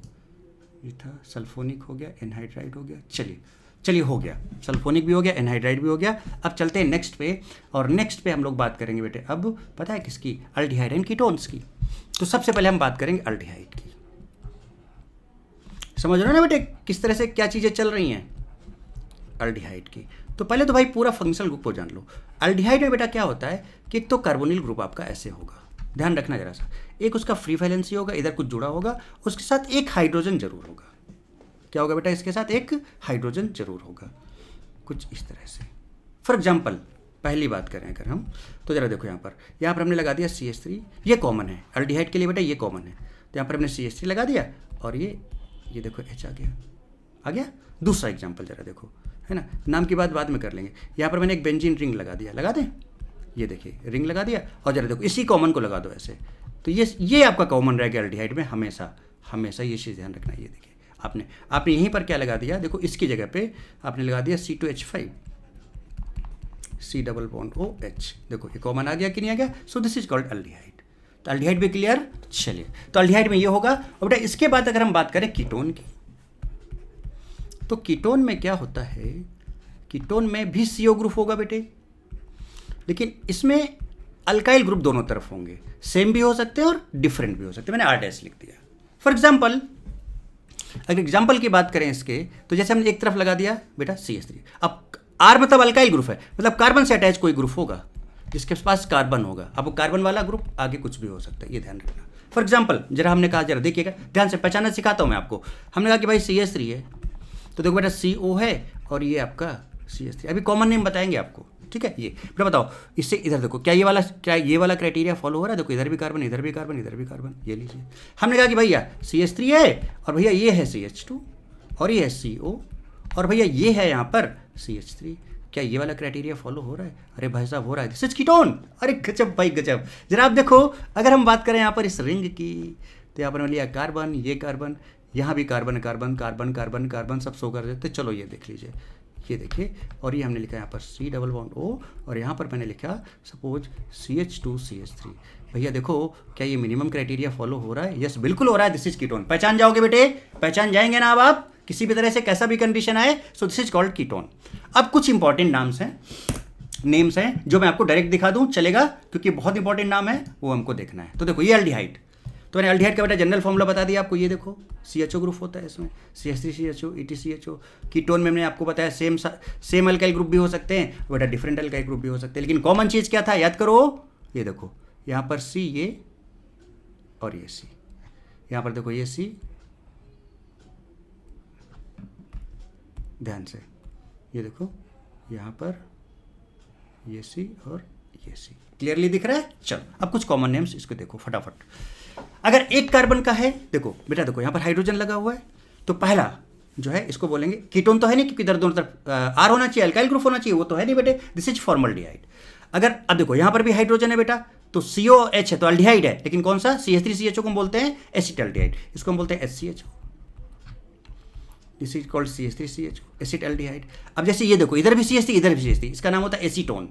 ये था सल्फोनिक हो गया, एनहाइड्राइड हो गया। चलिए चलिए, हो गया, सल्फोनिक भी हो गया, एनहाइड्राइड भी हो गया। अब चलते हैं नेक्स्ट पे, और नेक्स्ट पे हम लोग बात करेंगे बेटे अब पता है किसकी? अल्डिहाइड एंड कीटोन्स की। तो सबसे पहले हम बात करेंगे अल्डिहाइड की। समझ रहे हो ना बेटे किस तरह से क्या चीज़ें चल रही हैं अल्डिहाइड की? तो पहले तो भाई पूरा फंक्शनल ग्रुप को जान लो। अल्डिहाइड में बेटा क्या होता है कि एक तो कार्बोनिल ग्रुप आपका ऐसे होगा, ध्यान रखना जरा सा। एक उसका फ्री वैलेंसी होगा, इधर कुछ जुड़ा होगा, उसके साथ एक हाइड्रोजन जरूर होगा। क्या होगा बेटा? इसके साथ एक हाइड्रोजन जरूर होगा, कुछ इस तरह से। फॉर एग्जाम्पल पहली बात करें अगर हम, तो जरा देखो यहाँ पर हमने लगा दिया CH3, ये कॉमन है अल्डिहाइड के लिए बेटा, ये कॉमन है। तो यहाँ पर हमने CH3 लगा दिया, और ये देखो H आ गया। दूसरा एग्जाम्पल जरा देखो, है ना, नाम की बात बाद में कर लेंगे। यहाँ पर मैंने एक बेंजीन रिंग लगा दिया, लगा दें? ये देखिए रिंग लगा दिया, और जरा देखो इसी कॉमन को लगा दो ऐसे, तो ये आपका कॉमन रहेगा अल्डिहाइड में हमेशा हमेशा। ये चीज़ ध्यान रखना। ये देखिए आपने यहीं पर क्या लगा दिया, देखो इसकी जगह पे आपने लगा दिया C2H5, C double bond OH। देखो ये कॉमन आ गया कि नहीं आ गया? सो दिस इज कॉल्ड अल्डिहाइड। तो अल्डिहाइड भी क्लियर। चलिए, तो अल्डिहाइड में ये होगा। और बेटा इसके बाद अगर हम बात करें कीटोन की, तो कीटोन में क्या होता है? कीटोन में भी CO ग्रुप होगा बेटे, लेकिन इसमें अल्काइल ग्रुप दोनों तरफ होंगे, सेम भी हो सकते हैं और डिफरेंट भी हो सकते हैं। मैंने R- लिख दिया। फॉर एग्जाम्पल, अगर एग्जाम्पल की बात करें इसके, तो जैसे हमने एक तरफ लगा दिया बेटा CH3। अब R मतलब अल्काइल ग्रुप है, मतलब कार्बन से अटैच कोई ग्रुप होगा जिसके पास कार्बन होगा। अब वो कार्बन वाला ग्रुप आगे कुछ भी हो सकता है, ये ध्यान रखना। फॉर एग्जाम्पल जरा हमने कहा, जरा देखिएगा ध्यान से, पहचानना सिखाता हूँ मैं आपको। हमने कहा कि भाई CH3 है, तो देखो बेटा CO है, और ये आपका CH3। अभी कॉमन नेम बताएंगे आपको, ठीक है? ये बेटा बताओ, इससे इधर देखो, क्या ये वाला क्राइटेरिया फॉलो हो रहा है? देखो इधर भी कार्बन, इधर भी कार्बन, इधर भी कार्बन। ये लीजिए, हमने कहा कि भैया CH3 है, और भैया ये है CH2, और ये है CO, और भैया ये है यहाँ पर CH3। क्या ये वाला क्राइटेरिया फॉलो हो रहा है? अरे भाई साहब हो रहा है, दिस इज कीटोन। अरे गजब भाई गजब। जरा आप देखो, अगर हम बात करें यहाँ पर इस रिंग की, तो यहाँ पर लिया कार्बन, ये कार्बन, यहाँ भी carbon carbon carbon carbon carbon सब शो कर देते। चलो ये देख लीजिए, ये देखिए, और ये हमने लिखा यहाँ पर C डबल बॉन्ड O, और यहाँ पर मैंने लिखा सपोज CH2 CH3। भैया देखो, क्या ये मिनिमम क्राइटेरिया फॉलो हो रहा है? यस बिल्कुल हो रहा है, दिस इज कीटोन। पहचान जाओगे बेटे, पहचान जाएंगे ना अब आप, किसी भी तरह से कैसा भी कंडीशन आए, सो दिस इज कॉल्ड कीटोन। अब कुछ इंपॉर्टेंट नेम्स हैं जो मैं आपको डायरेक्ट दिखा दूं, चलेगा? क्योंकि बहुत इंपॉर्टेंट नाम है, वो हमको देखना है। तो देखो ये अल्डिहाइड, तो मैंने अल्डिहाइड का बेटा जनरल फॉर्मूला बता दिया आपको। ये देखो CHO ग्रुप होता है इसमें, CH3 CHO ETCHO। कीटोन में मैंने आपको बताया सेम अल्काइल ग्रुप भी हो सकते हैं बेटा, डिफरेंट अल्काइल ग्रुप भी हो सकते हैं, लेकिन कॉमन चीज़ क्या था याद करो? ये देखो यहाँ पर C, ये और ये C, यहाँ पर देखो ये C, ध्यान से, ये देखो यहाँ पर ये C और ये C। क्लियरली दिख रहा है? चलो अब कुछ कॉमन नेम्स इसको देखो फटाफट। अगर एक कार्बन का है, देखो बेटा देखो यहाँ पर हाइड्रोजन लगा हुआ है, तो पहला जो है इसको बोलेंगे कीटोन। तो है नहीं, क्योंकि इधर दोनों तरफ R होना चाहिए, अल्काइल ग्रुप होना चाहिए, वो तो है नहीं बेटे, दिस इज फॉर्मल्डिहाइड। अगर अब देखो यहाँ पर भी हाइड्रोजन है बेटा, तो COH है तो अल्डिहाइड है, लेकिन कौन सा? CH3 CHO को हम बोलते हैं एसिटल्डिहाइड, इसको हम बोलते हैं HCHO। This is called CH3 CHO acetaldehyde. अब जैसे ये देखो, इधर भी CH3 इधर भी CH3, इसका नाम होता है एसीटोन।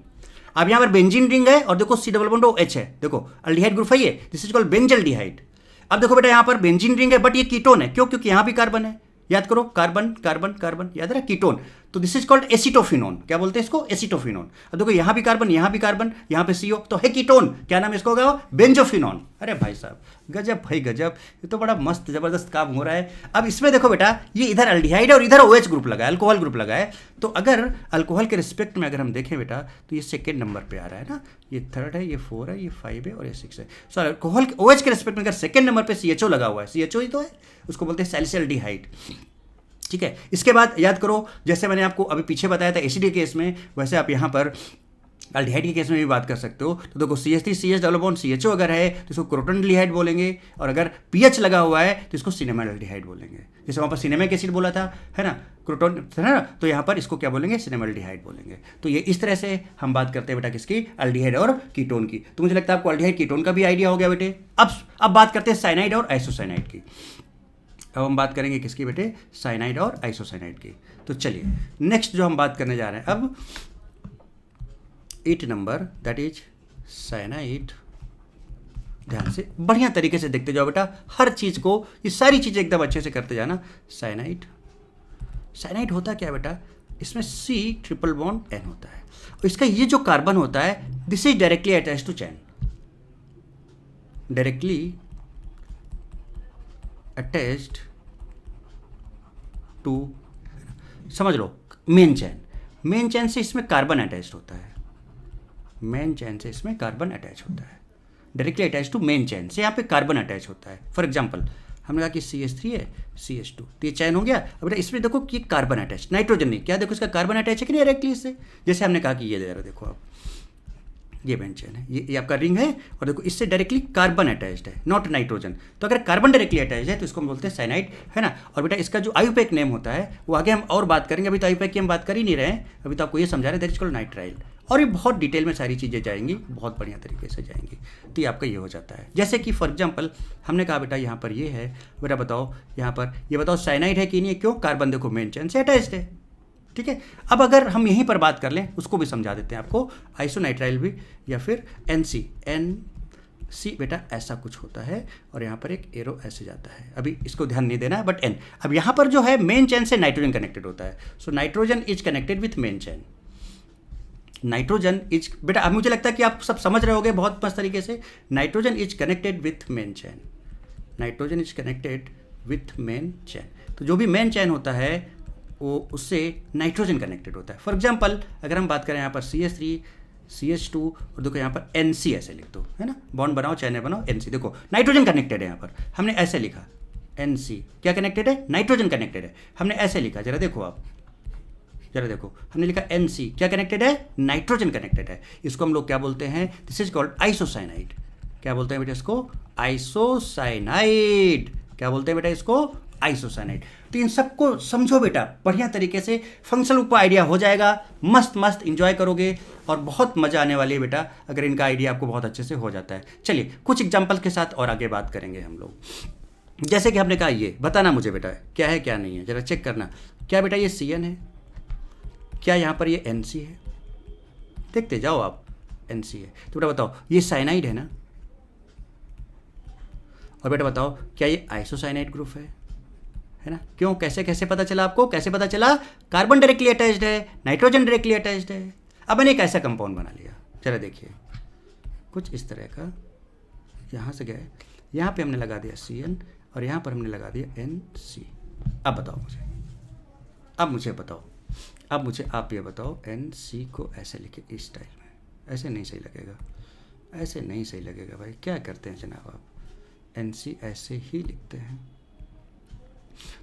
अब यहाँ पर बेंजीन रिंग है और देखो C double bond O H है, देखो अल्डिहाइड ग्रुप है ये, दिस इज कॉल्ड बेंजल्डिहाइड। अब देखो बेटा यहाँ पर बेंजीन रिंग है बट ये कीटोन है, क्यों? क्योंकि यहाँ भी कार्बन है, याद करो, कार्बन कार्बन कार्बन, याद है, कीटोन। तो दिस इज कॉल्ड एसिटोफिनोन। क्या बोलते हैं इसको? एसिटोफिनोन। अब देखो यहाँ भी कार्बन, यहाँ भी कार्बन, यहाँ पे सीओ, तो है कीटोन। क्या नाम इसको होगा? बेंजोफिनोन। अरे भाई साहब, गजब भाई गजब, ये तो बड़ा मस्त जबरदस्त काम हो रहा है। अब इसमें देखो बेटा, ये इधर अल्डिहाइड है और इधर OH ग्रुप लगा है, अल्कोहल ग्रुप लगा है। तो अगर अल्कोहल के रिस्पेक्ट में अगर हम देखें बेटा, तो ये सेकेंड नंबर पे आ रहा है ना, ये थर्ड है, ये 4 है, ये 5 है और ये 6 है। सो अल्कोहल OH के रिस्पेक्ट में अगर सेकेंड नंबर पे CHO लगा हुआ है, CHO ही तो है, उसको बोलते हैं सैलिसिल्डिहाइड। ठीक है, इसके बाद याद करो, जैसे मैंने आपको अभी पीछे बताया था एसिड के केस में, वैसे आप यहाँ पर अल्डिहाइड के केस में भी बात कर सकते हो। तो देखो CH3CH डबल बॉन्ड CHO अगर है तो इसको क्रोटोनल्डिहाइड बोलेंगे, और अगर PH लगा हुआ है तो इसको सिनेमाल्डिहाइड बोलेंगे। जैसे वहाँ पर सिनेमिक एसिड बोला था, है ना, क्रोटोन, है ना, तो यहाँ पर इसको क्या बोलेंगे? सिनेमाल्डिहाइड बोलेंगे। तो ये इस तरह से हम बात करते हैं बेटा किसकी? अल्डिहाइड और कीटोन की। तो मुझे लगता है आपको अल्डिहाइड कीटोन का भी आइडिया हो गया बेटे। अब बात करते हैं साइनाइड और आइसोसाइनाइड की। अब हम बात करेंगे किसकी बेटे? साइनाइड और आइसोसाइनाइड की। तो चलिए नेक्स्ट जो हम बात करने जा रहे हैं अब 8 नंबर, दैट इज साइनाइड। ध्यान से बढ़िया तरीके से देखते जाओ बेटा, हर चीज को, ये सारी चीजें एकदम अच्छे से करते जाना। साइनाइड, साइनाइड होता क्या बेटा? इसमें C ट्रिपल बॉन्ड N होता है, और इसका ये जो कार्बन होता है, this is directly attach to chain, directly attached to, समझ लो, मेन चैन। मेन चैन से इसमें कार्बन अटैच होता है, मेन चैन से इसमें कार्बन अटैच होता है, directly attach to main chain से यहाँ पे कार्बन अटैच होता है। फॉर एग्जांपल हमने कहा कि CH3 है, CH2, तो ये चैन हो गया। अब बेटा इसमें देखो कि कार्बन अटैच, नाइट्रोजन नहीं, क्या देखो इसका कार्बन अटैच है कि नहीं डायरेक्टली इससे? जैसे हमने कहा कि ये दे रहा, देखो आप, ये बेंच चैन है, ये आपका रिंग है, और देखो इससे डायरेक्टली कार्बन अटैच्ड है, नॉट नाइट्रोजन। तो अगर कार्बन डायरेक्टली अटैच्ड है तो इसको हम बोलते हैं साइनाइड, है ना। और बेटा इसका जो आयुपैक नेम होता है वो आगे हम और बात करेंगे, अभी तो आयुपैक की हम बात कर ही नहीं रहे हैं, अभी तो आपको ये समझा रहे हैं, दैट इज कॉल्ड नाइट्राइल। और ये बहुत डिटेल में सारी चीज़ें जाएंगी, बहुत बढ़िया तरीके से जाएंगी। तो ये आपका ये हो जाता है। जैसे कि फॉर एग्जाम्पल हमने कहा बेटा यहाँ पर ये है, बेटा बताओ यहाँ पर ये बताओ साइनाइड है कि नहीं? क्यों? कार्बन देखो मेन चैन से अटैच्ड है। ठीक है, अब अगर हम यहीं पर बात कर लें, उसको भी समझा देते हैं आपको, आइसोनाइट्राइल भी, या फिर NC बेटा ऐसा कुछ होता है, और यहाँ पर एक एरो ऐसे जाता है, अभी इसको ध्यान नहीं देना है, बट N। अब यहाँ पर जो है मेन चैन से नाइट्रोजन कनेक्टेड होता है, so nitrogen is connected with main chain. Nitrogen is, बेटा अब मुझे लगता है कि आप सब समझ रहे होगे बहुत मस्त तरीके से। Nitrogen is connected with main chain, nitrogen is connected with main चैन। तो जो भी मेन चैन होता है वो उससे नाइट्रोजन कनेक्टेड होता है। फॉर एग्जांपल अगर हम बात करें यहाँ पर CH3 CH2, और देखो यहाँ पर NC ऐसे लिख दो, है ना, बॉन्ड बनाओ, चैन बनाओ, NC, देखो नाइट्रोजन कनेक्टेड है। यहाँ पर हमने ऐसे लिखा NC, क्या कनेक्टेड है? नाइट्रोजन कनेक्टेड है। हमने ऐसे लिखा, जरा देखो आप, जरा देखो, हमने लिखा NC, क्या कनेक्टेड है? नाइट्रोजन कनेक्टेड है। इसको हम लोग क्या बोलते हैं? This is called isocyanide. क्या बोलते हैं बेटा इसको? आइसोसाइनाइड। क्या बोलते हैं बेटा इसको? आइसोसाइनाइड। तो इन सबको समझो बेटा बढ़िया तरीके से, फंक्शनल ऊपर आइडिया हो जाएगा, मस्त मस्त इंजॉय करोगे, और बहुत मजा आने वाली है बेटा अगर इनका आइडिया आपको बहुत अच्छे से हो जाता है। चलिए कुछ एग्जाम्पल के साथ और आगे बात करेंगे हम लोग। जैसे कि हमने कहा, ये बताना मुझे बेटा क्या है क्या नहीं है, जरा चेक करना। क्या बेटा ये CN है? क्या यहाँ पर ये NC है? देखते जाओ आप, NC है। तो बेटा बताओ ये साइनाइड है ना? और बेटा बताओ क्या ये आइसोसाइनाइड ग्रुप है ना? क्यों? कैसे कैसे पता चला आपको? कैसे पता चला? कार्बन डायरेक्टली अटैच्ड है, नाइट्रोजन डायरेक्टली अटैच्ड है। अब मैंने एक ऐसा कंपाउंड बना लिया, जरा देखिए कुछ इस तरह का, यहाँ से गए, यहाँ पे हमने लगा दिया CN, और यहाँ पर हमने लगा दिया NC। अब बताओ मुझे, अब मुझे बताओ, अब मुझे आप ये बताओ, NC को ऐसे लिखे इस स्टाइल में, ऐसे नहीं सही लगेगा, ऐसे नहीं सही लगेगा भाई, क्या करते हैं जनाब आप? NC ऐसे ही लिखते हैं।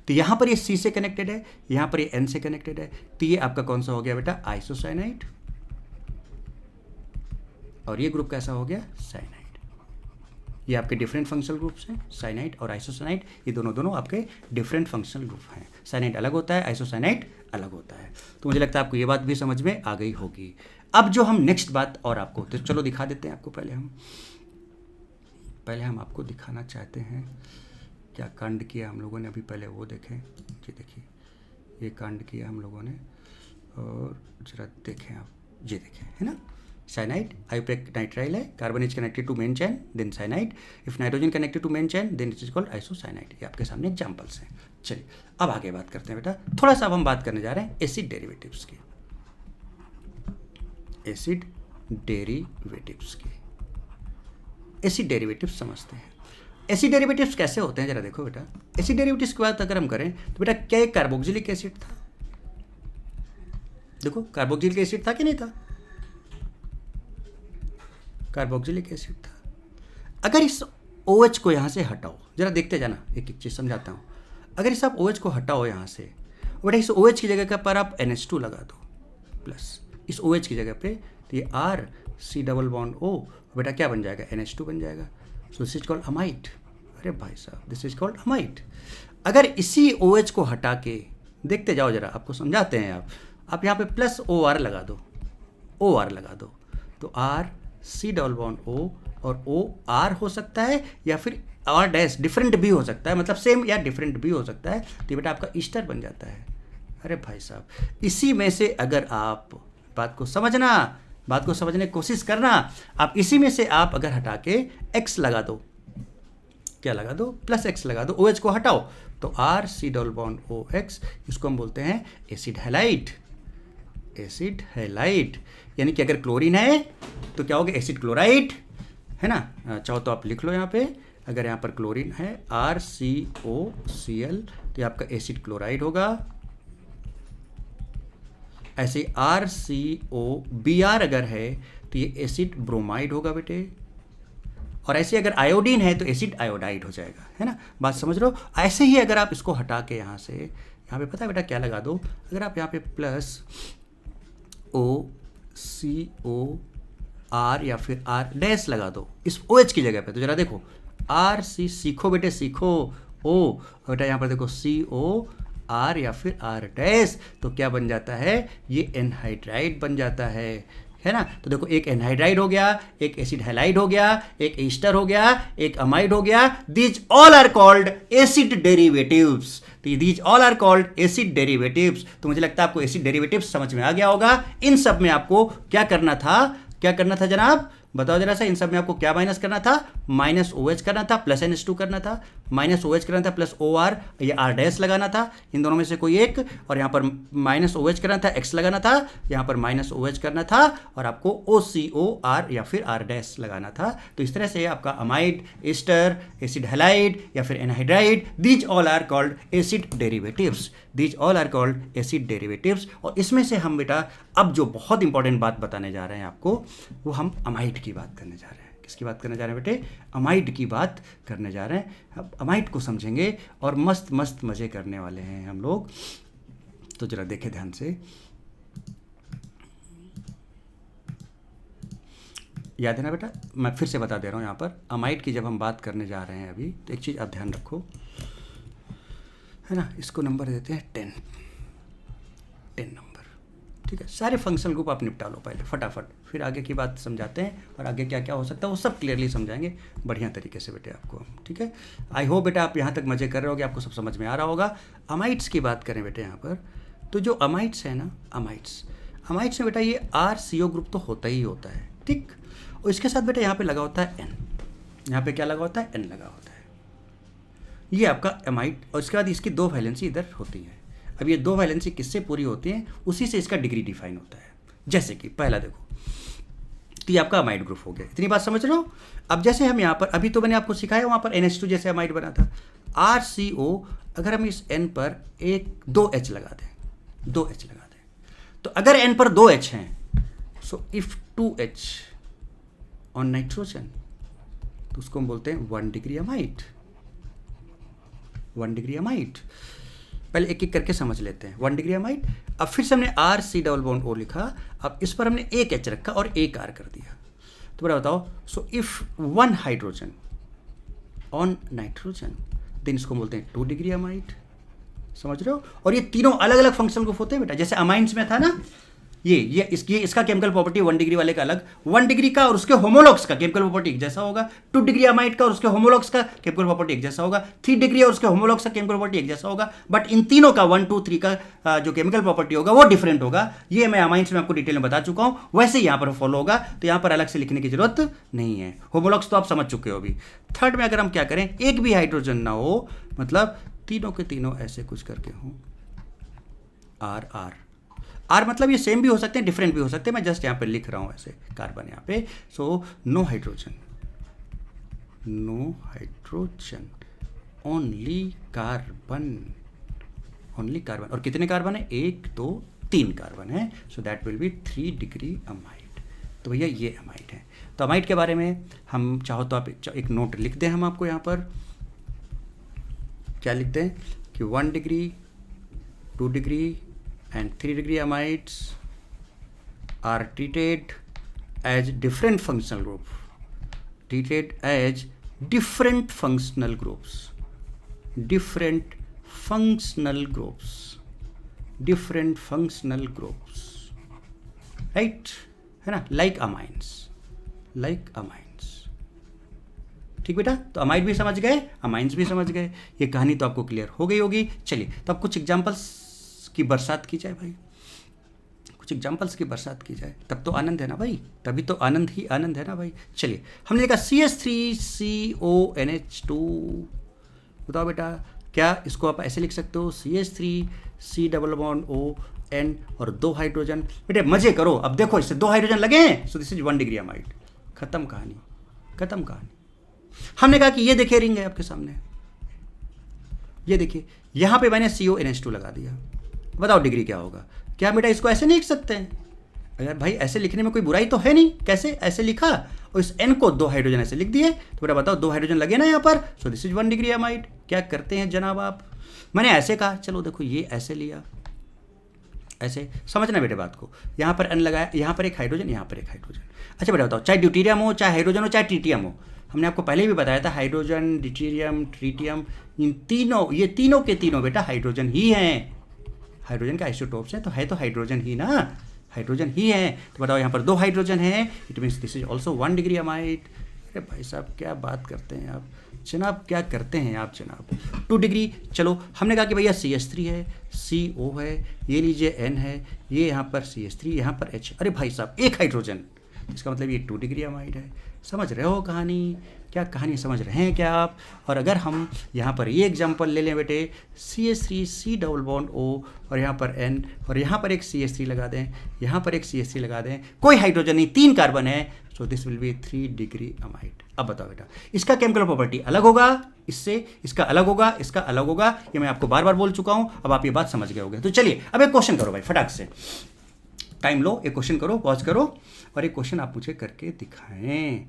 तो यहाँ पर ये C से कनेक्टेड है, यहाँ पर ये N से कनेक्टेड है, तो ये आपका कौन सा हो गया बेटा? आइसोसाइनाइड। और ये ग्रुप कैसा हो गया? साइनाइड। ये आपके डिफरेंट फंक्शनल ग्रुप्स हैं, साइनाइड और आइसोसाइनाइड, ये दोनों आपके डिफरेंट फंक्शनल ग्रुप हैं। साइनाइड अलग होता है, आइसोसाइनाइड अलग होता है। तो मुझे लगता है आपको ये बात भी समझ में आ गई होगी। अब जो हम नेक्स्ट बात और आपको, तो चलो दिखा देते हैं आपको, पहले हम आपको दिखाना चाहते हैं क्या कांड किया हम लोगों ने, अभी पहले वो देखें जी। देखिए ये कांड किया हम लोगों ने, और जरा देखें आप, ये देखें, है ना, साइनाइड, आइयूपैक नाइट्राइल है, carbon is connected to main chain then cyanide, if nitrogen connected to main chain then it is called isocyanide. ये आपके सामने एग्जांपल्स हैं। चलिए अब आगे बात करते हैं बेटा, थोड़ा सा अब हम बात करने जा रहे हैं एसिड डेरिवेटिव्स की। एसिड डेरिवेटिव्स की, एसिड डेरिवेटिव्स समझते हैं। एसिड डेरिवेटिव्स कैसे होते हैं जरा देखो बेटा। एसिड डेरिवेटिव्स की बात अगर हम करें तो बेटा क्या एक कार्बोक्सिलिक एसिड था? देखो कार्बोक्सिलिक एसिड था कि नहीं था? कार्बोक्सिलिक एसिड था। अगर इस OH को यहाँ से हटाओ, जरा देखते जाना, एक एक चीज़ समझाता हूँ। अगर इस आप OH को हटाओ यहाँ से, बेटा इस OH की जगह पर आप NH2 लगा दो प्लस इस OH की जगह पे, तो ये R≡COO बेटा क्या बन जाएगा? NH2 बन जाएगा। सो दिस इज कॉल्ड अमाइड। अरे भाई साहब दिस इज कॉल्ड अमाइड। अगर इसी OH को हटा के देखते जाओ जरा, आपको समझाते हैं। आप यहाँ पे प्लस OR लगा दो, OR लगा दो, तो R≡COO और OR हो सकता है या फिर R' डिफरेंट भी हो सकता है, मतलब सेम या डिफरेंट भी हो सकता है, तो बेटा आपका ईस्टर बन जाता है। अरे भाई साहब इसी में से अगर आप बात को समझना, बात को समझने की कोशिश करना, आप इसी में से आप अगर हटा के X लगा दो, क्या लगा दो? प्लस X लगा दो, OH को हटाओ तो R≡COOX, इसको हम बोलते हैं एसिड हैलाइड। एसिड हैलाइड यानी कि अगर क्लोरीन है तो क्या होगा? एसिड क्लोराइड, है ना? चाहो तो आप लिख लो यहाँ पे, अगर यहाँ पर क्लोरीन है RCOCl तो ये आपका एसिड क्लोराइड होगा। ऐसे RCOBr अगर है तो ये एसिड ब्रोमाइड होगा बेटे, और ऐसे अगर आयोडीन है तो एसिड आयोडाइड हो जाएगा, है ना? बात समझ रहे हो? ऐसे ही अगर आप इसको हटा के यहाँ से, यहाँ पे पता है बेटा क्या लगा दो? अगर आप यहाँ पे प्लस OCOR या फिर R' लगा दो इस OH की जगह पे, तो जरा देखो RC, सीखो बेटे सीखो, O बेटा यहाँ पर देखो COR या फिर R', तो क्या बन जाता है? ये एनहाइड्राइड बन जाता है ना? तो देखो एक एनहाइड्राइड हो गया, एक एसिड हैलाइड हो गया, एक ईस्टर हो गया, एक अमाइड हो गया। These all are called acid derivatives. These all are called acid derivatives. तो मुझे लगता है आपको एसिड डेरिवेटिव्स समझ में आ गया होगा। इन सब में आपको क्या करना था, क्या करना था जनाब? बताओ जरा सा, इन सब में आपको क्या माइनस करना था? माइनस OH करना था, प्लस NH2 करना था, माइनस OH करना था, प्लस OR या R' लगाना था, इन दोनों में से कोई एक, और यहाँ पर माइनस OH करना था, X लगाना था, यहाँ पर माइनस OH करना था, और आपको OCOR या फिर R' लगाना था। तो इस तरह से आपका अमाइड, ईस्टर, एसिड हैलाइड या फिर anhydride, these all are called acid derivatives. These all are called acid derivatives. और इसमें से हम बेटा अब जो बहुत इंपॉर्टेंट बात बताने जा रहे हैं आपको, वो हम अमाइड की बात करने जा रहे हैं। किसकी बात करने जा रहे हैं बेटे? अमाइड की बात करने जा रहे हैं। अब अमाइड को समझेंगे और मस्त मस्त मज़े करने वाले हैं हम लोग। तो जरा देखें ध्यान से, याद है ना बेटा? मैं फिर से बता दे रहा हूँ, यहाँ पर अमाइड की जब हम बात करने जा रहे हैं अभी, तो एक चीज़ आप ध्यान रखो, है ना? इसको नंबर देते हैं 10 नंबर, ठीक है? सारे फंक्शनल ग्रुप आप निपटा लो पहले फटाफट, फिर आगे की बात समझाते हैं, और आगे क्या क्या हो सकता है वो सब क्लियरली समझाएंगे बढ़िया तरीके से बेटे आपको, ठीक है? आई होप बेटा आप यहाँ तक मज़े कर रहे होगे, आपको सब समझ में आ रहा होगा। अमाइड्स की बात करें बेटे यहाँ पर, तो जो अमाइड्स है ना, अमाइड्स में बेटा ये RCO ग्रुप तो होता ही होता है, ठीक? और इसके साथ बेटा यहाँ पे लगा होता है N, यहाँ पे क्या लगा होता है? N लगा होता है। ये आपका अमाइड, और इसके बाद इसकी 2 वैलेंसी इधर होती है। अब ये 2 वैलेंसी किससे पूरी होती हैं? उसी से इसका डिग्री डिफाइन होता है। जैसे कि पहला देखो, तो ये आपका अमाइड ग्रुप हो गया। इतनी बात समझ रहे हो? अब जैसे हम यहाँ पर, अभी तो मैंने आपको सिखाया वहाँ पर NH2 जैसे अमाइड बना था, RCO, अगर हम इस N पर 2H लगा दें, 2H लगा दें, तो अगर N पर 2H हैं, so if 2H on nitrogen, तो उसको हम बोलते हैं 1 डिग्री अमाइड। 1 degree amide. पहले एक एक करके समझ लेते हैं। 1 डिग्री अमाइड। अब फिर से हमने RC≡O लिखा, अब इस पर हमने एक H रखा और एक R कर दिया। तो बड़ा बताओ, so if 1 hydrogen on nitrogen, then इसको बोलते हैं 2 डिग्री अमाइड। समझ रहे हो? और ये तीनों अलग अलग फंक्शनल ग्रुप होते हैं बेटा। जैसे अमाइंस में था ना, ये इसका केमिकल प्रॉपर्टी 1 डिग्री वाले का अलग, 1 डिग्री का और उसके होमोलॉग्स का केमिकल प्रॉपर्टी एक जैसा होगा, 2 डिग्री अमाइड का और उसके होमोलॉग्स का केमिकल प्रॉपर्टी एक जैसा होगा, 3 डिग्री और उसके होमोलॉग्स का केमिकल प्रॉपर्टी एक जैसा होगा, बट इन तीनों का 1 2 3 का जो केमिकल प्रॉपर्टी होगा वो डिफरेंट होगा। ये मैं अमाइंस में आपको डिटेल में बता चुका हूं, वैसे यहां पर फॉलो होगा, तो यहां पर अलग से लिखने की जरूरत नहीं है। होमोलॉग्स तो आप समझ चुके हो अभी। थर्ड में अगर हम क्या करें, एक भी हाइड्रोजन ना हो, मतलब तीनों के तीनों ऐसे कुछ करके हों, आर आर आर मतलब ये सेम भी हो सकते हैं, डिफरेंट भी हो सकते हैं, मैं जस्ट यहाँ पे लिख रहा हूँ ऐसे कार्बन यहाँ पे। So no hydrogen, only carbon, और कितने कार्बन है, 1 2 3 कार्बन है। So that will be 3 degree amide. तो भैया ये अमाइड है। तो अमाइड के बारे में हम चाहो तो आप एक नोट लिख दें, हम आपको यहाँ पर क्या लिखते हैं कि 1 degree 2 degree and 3 degree amides are treated as different functional group, different functional groups, right, है ना, like amines, ठीक बेटा। तो अमाइड भी समझ गए, अमाइंस भी समझ गए, ये कहानी तो आपको क्लियर हो गई होगी। चलिए तो अब कुछ एग्जांपल्स की बरसात की जाए भाई, कुछ एग्जांपल्स की बरसात की जाए, तब तो आनंद है ना भाई, तभी तो आनंद ही आनंद है ना भाई। चलिए हमने लिखा CH3CONH2, बताओ बेटा क्या इसको आप ऐसे लिख सकते हो, CH3C+O और 2 हाइड्रोजन। बेटे मजे करो, अब देखो इससे 2 हाइड्रोजन लगे हैं, सो दिस इज 1 डिग्री अमाइड, खत्म कहानी। हमने कहा कि ये देखिए रिंग है आपके सामने, ये देखिए यहां पे मैंने CONH2 लगा दिया, बताओ डिग्री क्या होगा। क्या बेटा इसको ऐसे नहीं लिख सकते हैं? अगर भाई ऐसे लिखने में कोई बुराई तो है नहीं, कैसे ऐसे लिखा और इस N को 2 हाइड्रोजन ऐसे लिख दिए, तो बेटा बताओ 2 हाइड्रोजन लगे ना यहाँ पर, सो दिस इज 1 डिग्री अमाइड। क्या करते हैं जनाब आप, मैंने ऐसे कहा, चलो देखो ये ऐसे लिया, ऐसे समझना बेटे बात को, यहाँ पर N लगाया, यहाँ पर एक हाइड्रोजन, यहाँ पर एक हाइड्रोजन। अच्छा बेटा बताओ, चाहे ड्यूटीरियम हो, चाहे हाइड्रोजन हो, चाहे ट्रीटियम हो, हमने आपको पहले भी बताया था हाइड्रोजन, ड्यूटीरियम, ट्रीटियम, इन तीनों, ये तीनों के तीनों बेटा हाइड्रोजन ही हैं, हाइड्रोजन के आइसोटोप्स हैं, तो है तो हाइड्रोजन ही ना, हाइड्रोजन ही है। तो बताओ यहाँ पर 2 हाइड्रोजन है, it means this is also 1 degree amide. अरे भाई साहब क्या बात करते हैं आप जनाब, क्या करते हैं आप जनाब। 2 डिग्री, चलो हमने कहा कि भैया CH3 है, CO है, ये लीजिए N है, ये यहाँ पर CH3, यहाँ पर H, अरे भाई साहब एक हाइड्रोजन, इसका मतलब ये 2 डिग्री अमाइड है। समझ रहे हो कहानी, क्या कहानी समझ रहे हैं क्या आप। और अगर हम यहाँ पर ये एग्जांपल ले लें बेटे, CH3C+O और यहाँ पर N और यहाँ पर एक CH3 लगा दें, यहाँ पर एक CH3 लगा दें, कोई हाइड्रोजन नहीं, 3 कार्बन है, so this will be 3 degree amide. अब बताओ बेटा इसका केमिकल प्रॉपर्टी अलग होगा इससे, इसका अलग होगा, इसका अलग होगा, ये मैं आपको बार बार बोल चुका हूँ, अब आप ये बात समझ गए होंगे। तो चलिए अब एक क्वेश्चन करो भाई फटाक से, टाइम लो, एक क्वेश्चन करो, पॉज करो और एक क्वेश्चन आप मुझे करके दिखाएं,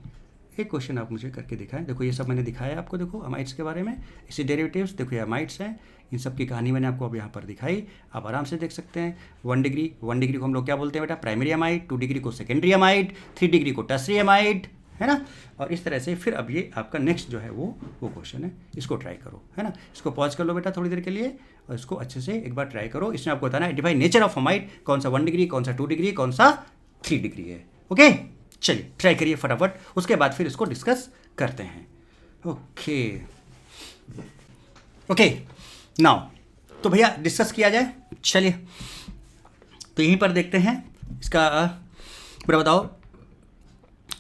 एक क्वेश्चन आप मुझे करके दिखाएं। देखो ये सब मैंने दिखाया आपको, देखो अमाइड्स के बारे में, इसी डेरिवेटिव्स, देखो ये अमाइड्स हैं, इन सब की कहानी मैंने आपको अब यहाँ पर दिखाई, आप आराम से देख सकते हैं। 1 डिग्री को हम लोग क्या बोलते हैं बेटा, प्राइमरी अमाइड, 2 डिग्री को सेकेंडरी अमाइड, 3 डिग्री को टर्सरी अमाइड, है ना। और इस तरह से फिर अब ये आपका नेक्स्ट जो है वो क्वेश्चन है, इसको ट्राई करो, है ना। इसको पॉज कर लो बेटा थोड़ी देर के लिए और इसको अच्छे से एक बार ट्राई करो। इसमें आपको बताना है डिफाइन नेचर ऑफ अमाइड, कौन सा 1 डिग्री, कौन सा 2 डिग्री, कौन सा 3 डिग्री है। ओके चलिए ट्राई करिए फटाफट, उसके बाद फिर इसको डिस्कस करते हैं। ओके नाउ तो भैया डिस्कस किया जाए, चलिए तो यहीं पर देखते हैं इसका पूरा बताओ।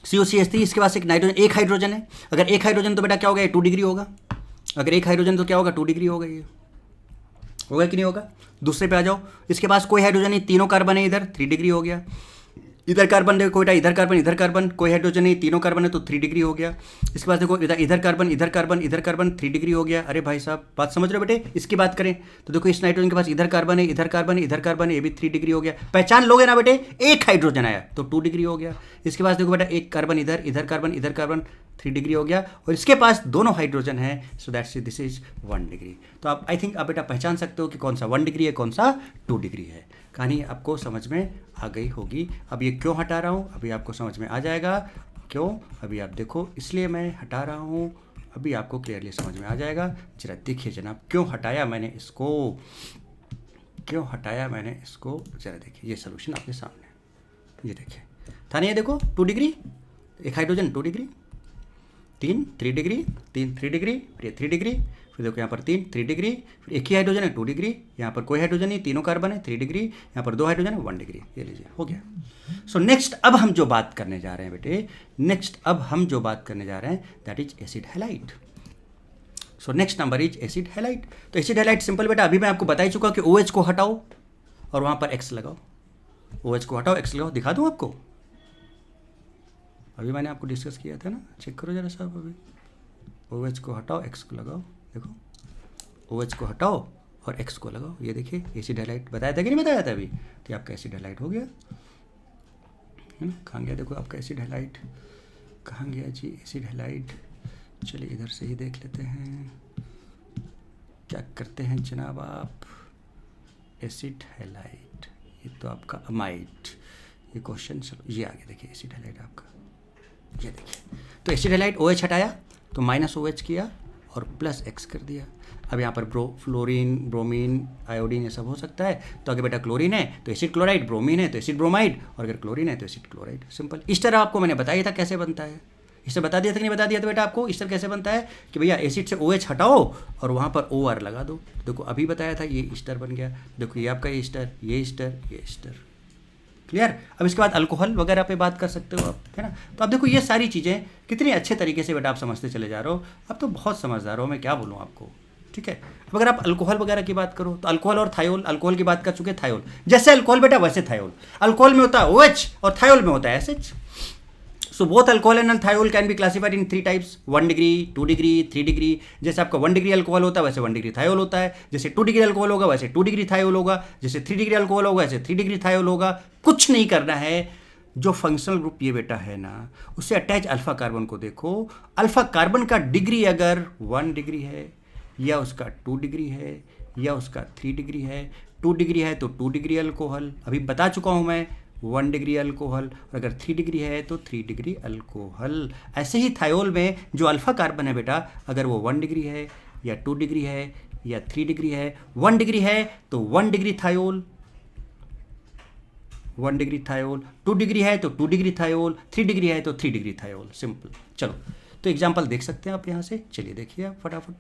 COCH3, इसके पास एक नाइट्रोजन, एक हाइड्रोजन है, अगर एक हाइड्रोजन तो बेटा क्या होगा, ये 2 डिग्री होगा, अगर एक हाइड्रोजन तो क्या होगा 2 डिग्री होगा, ये होगा कि नहीं होगा। दूसरे पे आ जाओ, इसके पास कोई हाइड्रोजन नहीं, तीनों कार्बन है, इधर 3 डिग्री हो गया, इधर कार्बन देखो कोई, इधर कार्बन, कोई हाइड्रोजन नहीं, तीनों कार्बन है तो 3 डिग्री हो गया। इसके बाद देखो इधर कार्बन 3 डिग्री हो गया। अरे भाई साहब बात समझ रहे हो बेटे, इसकी बात करें तो देखो इस नाइट्रोजन के पास इधर कार्बन है, ये भी 3 डिग्री हो गया। पहचान लोगे ना बेटे, एक हाइड्रोजन आया तो 2 डिग्री हो गया। इसके पास देखो बेटा एक कार्बन इधर कार्बन 3 डिग्री हो गया, और इसके पास दोनों हाइड्रोजन है, so that's this is 1 degree. तो आप आई थिंक आप बेटा पहचान सकते हो कि कौन सा 1 डिग्री है, कौन सा 2 डिग्री है। कहानी आपको समझ में आ गई होगी। अब ये क्यों हटा रहा हूँ अभी आपको समझ में आ जाएगा, क्यों अभी आप देखो, इसलिए मैं हटा रहा हूँ, अभी आपको क्लियरली समझ में आ जाएगा। जरा देखिए जनाब क्यों हटाया मैंने इसको, क्यों हटाया मैंने इसको, ज़रा देखिए, ये सोल्यूशन आपके सामने, ये देखिए था नहीं, ये देखो 2 डिग्री, एक हाइड्रोजन 2 डिग्री, 3 डिग्री, 3 डिग्री, फिर ये 3 डिग्री, फिर देखो यहाँ पर 3 डिग्री, फिर एक ही हाइड्रोजन है 2 डिग्री, यहाँ पर कोई हाइड्रोजन नहीं, तीनों कार्बन है 3 डिग्री, यहाँ पर 2 हाइड्रोजन है 1 डिग्री, ये लीजिए हो गया। सो नेक्स्ट अब हम जो बात करने जा रहे हैं बेटे, नेक्स्ट अब हम जो बात करने जा रहे हैं that is acid halide. So next number is acid halide. तो एसिड हैलाइड सिंपल बेटा, अभी मैं आपको बता ही चुका कि OH को हटाओ और वहाँ पर X लगाओ, OH को हटाओ X लगाओ, दिखा दूँ आपको, अभी मैंने आपको डिस्कस किया था ना, चेक करो जरा साहब, अभी OH को हटाओ X को लगाओ, देखो OH को हटाओ और X को लगाओ, ये देखिए एसिड हैलाइड, बताया था कि नहीं बताया था अभी, तो आपका एसिड हैलाइड हो गया है ना। कहाँ गया देखो आपका एसिड हैलाइड, कहाँ गया जी एसिड हैलाइड, चलिए इधर से ही देख लेते हैं, क्या करते हैं जनाब आप, एसिड हैलाइड, ये तो आपका अमाइड, ये क्वेश्चन, चलो ये आगे देखिए एसिड हैलाइड आपका, ये देखिए, तो एसिड हैलाइड OH हटाया तो -OH किया और +X कर दिया। अब यहाँ पर फ्लोरीन, ब्रोमीन, आयोडीन ये सब हो सकता है, तो अगर बेटा क्लोरीन है तो एसिड क्लोराइड, ब्रोमीन है तो एसिड ब्रोमाइड, और अगर क्लोरीन है तो एसिड क्लोराइड, सिंपल। इस तरह आपको मैंने बताया था कैसे बनता है, इससे बता दिया था कि नहीं बता दिया था बेटा आपको, इस तरह कैसे बनता है कि भैया एसिड से OH हटाओ और वहाँ पर OR लगा दो, देखो अभी बताया था, ये ईस्टर बन गया, देखो ये आपका ईस्टर, ये ईस्टर, ये ईस्टर, क्लियर। अब इसके बाद अल्कोहल वगैरह पे बात कर सकते हो आप, है ना। तो अब देखो ये सारी चीज़ें कितनी अच्छे तरीके से बेटा आप समझते चले जा रहे हो, अब तो बहुत समझदार हो, मैं क्या बोलूँ आपको, ठीक है। अब अगर आप अल्कोहल वगैरह की बात करो तो अल्कोहल और थायोल, अल्कोहल की बात कर चुके, थायोल, जैसे अल्कोहल बेटा वैसे थायोल, अल्कोहल में होता है OH और थायोल में होता है SH। So both alcohol and thiol can be classified in 3 types, 1 degree, 2 degree, 3 degree. जैसे आपका 1 डिग्री अल्कोहल होता है वैसे 1 डिग्री थायोल होता है, जैसे 2 डिग्री अल्कोहल होगा वैसे 2 डिग्री थायोल होगा, जैसे 3 डिग्री अल्कोहल होगा वैसे 3 डिग्री थायोल होगा। कुछ नहीं करना है, जो फंक्शनल ग्रुप ये बेटा है ना, उससे अटैच अल्फा कार्बन को देखो, अल्फा कार्बन का डिग्री अगर 1 डिग्री है या उसका 2 डिग्री है या उसका 3 डिग्री है, 2 डिग्री है तो 2 डिग्री अल्कोहल, अभी बता चुका हूँ मैं, 1 डिग्री अल्कोहल, और अगर 3 डिग्री है तो 3 डिग्री अल्कोहल। ऐसे ही थायोल में जो अल्फा कार्बन है बेटा, अगर वो 1 डिग्री है या 2 डिग्री है या 3 डिग्री है, 1 डिग्री है तो 1 degree thiol, 1 degree thiol, 2 degree है तो 2 डिग्री थायोल, 3 डिग्री है तो 3 डिग्री थायोल, सिंपल। चलो तो एग्जाम्पल देख सकते हैं आप यहाँ से, चलिए देखिए आप फटाफट,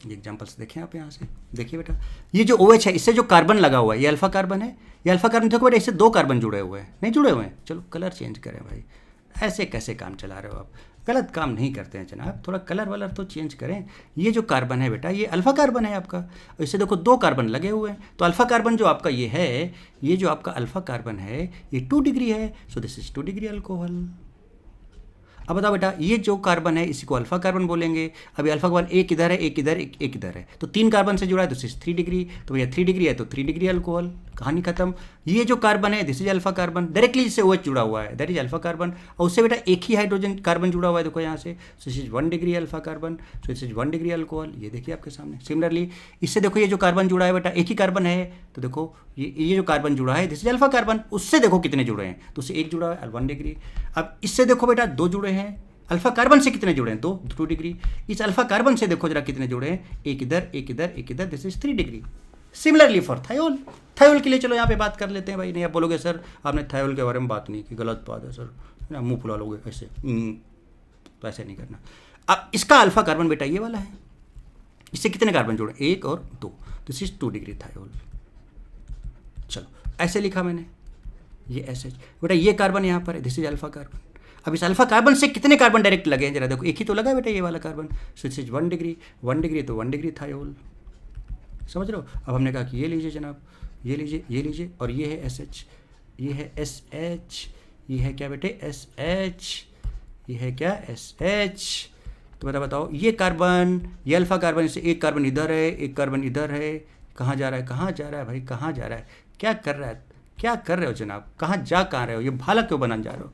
ये एग्जाम्पल्स देखें आप यहाँ से, देखिए बेटा ये जो OH है इससे जो कार्बन लगा हुआ है ये अल्फा कार्बन है, ये अल्फा कार्बन, देखो बेटा इससे 2 कार्बन जुड़े हुए हैं, नहीं जुड़े हुए हैं, चलो कलर चेंज करें भाई, ऐसे कैसे काम चला रहे हो आप, गलत काम नहीं करते हैं जनाब, थोड़ा कलर वलर तो चेंज करें। ये जो कार्बन है बेटा ये अल्फा कार्बन है आपका, इससे देखो 2 कार्बन लगे हुए हैं, तो अल्फा कार्बन जो आपका ये है, ये जो आपका अल्फा कार्बन है ये 2 डिग्री है, सो दिस इज 2 डिग्री अल्कोहल। अब बताओ बेटा ये जो कार्बन है इसी को अल्फा कार्बन बोलेंगे, अभी अल्फा कार्बन एक इधर है, एक इधर, एक इधर है, तो 3 कार्बन से जुड़ा है तो दिस इज 3 डिग्री, तो भैया 3 डिग्री है तो 3 डिग्री अल्कोहल, कहानी खत्म। ये जो कार्बन है this is alpha carbon, directly जिससे OH जुड़ा हुआ है दैट इज अल्फा कार्बन, और उससे बेटा एक ही हाइड्रोजन कार्बन जुड़ा हुआ है, देखो यहाँ से, सो this is 1 degree alpha carbon, so this is 1 degree alcohol, ये देखिए आपके सामने। सिमिलरली इससे देखो ये जो कार्बन जुड़ा है बेटा एक ही कार्बन है, तो देखो ये जो कार्बन जुड़ा है दिस इज अल्फा कार्बन, उससे देखो कितने जुड़े हैं, तो उससे एक जुड़ा है 1 डिग्री। अब इससे देखो बेटा 2 जुड़े हैं, अल्फा कार्बन से कितने जुड़े हैं, 2 डिग्री। इस अल्फा कार्बन से देखो जरा कितने जुड़े हैं, एक इधर, एक इधर, एक इधर, this is 3 degree. Similarly for thiol, thiol के लिए चलो यहाँ पे बात कर लेते हैं भाई, नहीं आप बोलोगे सर आपने थायोल के बारे में बात नहीं की, गलत बात है सर, ना मुंह फुला लोगे ऐसे, तो ऐसे नहीं करना। अब इसका अल्फा कार्बन बेटा ये वाला है, इससे कितने कार्बन जुड़े, 1 और 2, दिस इज 2 डिग्री थायोल। चलो ऐसे लिखा मैंने, ये ऐसे बेटा ये कार्बन यहाँ पर है, दिस इज अल्फा कार्बन। अब इस अल्फा कार्बन से कितने कार्बन डायरेक्ट लगे हैं जरा देखो, एक ही तो लगा है बेटा ये वाला carbon, so this is 1 degree, 1 degree तो 1 डिग्री थायोल, समझ रहे हो। अब हमने कहा कि ये लीजिए जनाब, ये लीजिए, ये लीजिए, और ये है SH, ये है SH, ये है क्या बेटे SH, ये है क्या SH। तो बेटा बताओ ये कार्बन, ये अल्फा कार्बन से एक कार्बन इधर है, एक कार्बन इधर है, कहाँ जा रहा है, कहाँ जा रहा है भाई, कहाँ जा रहा है, क्या कर रहा है, क्या कर रहे हो जनाब, कहाँ जा कहाँ रहे हो, ये भाला क्यों बनाने जा रहे हो,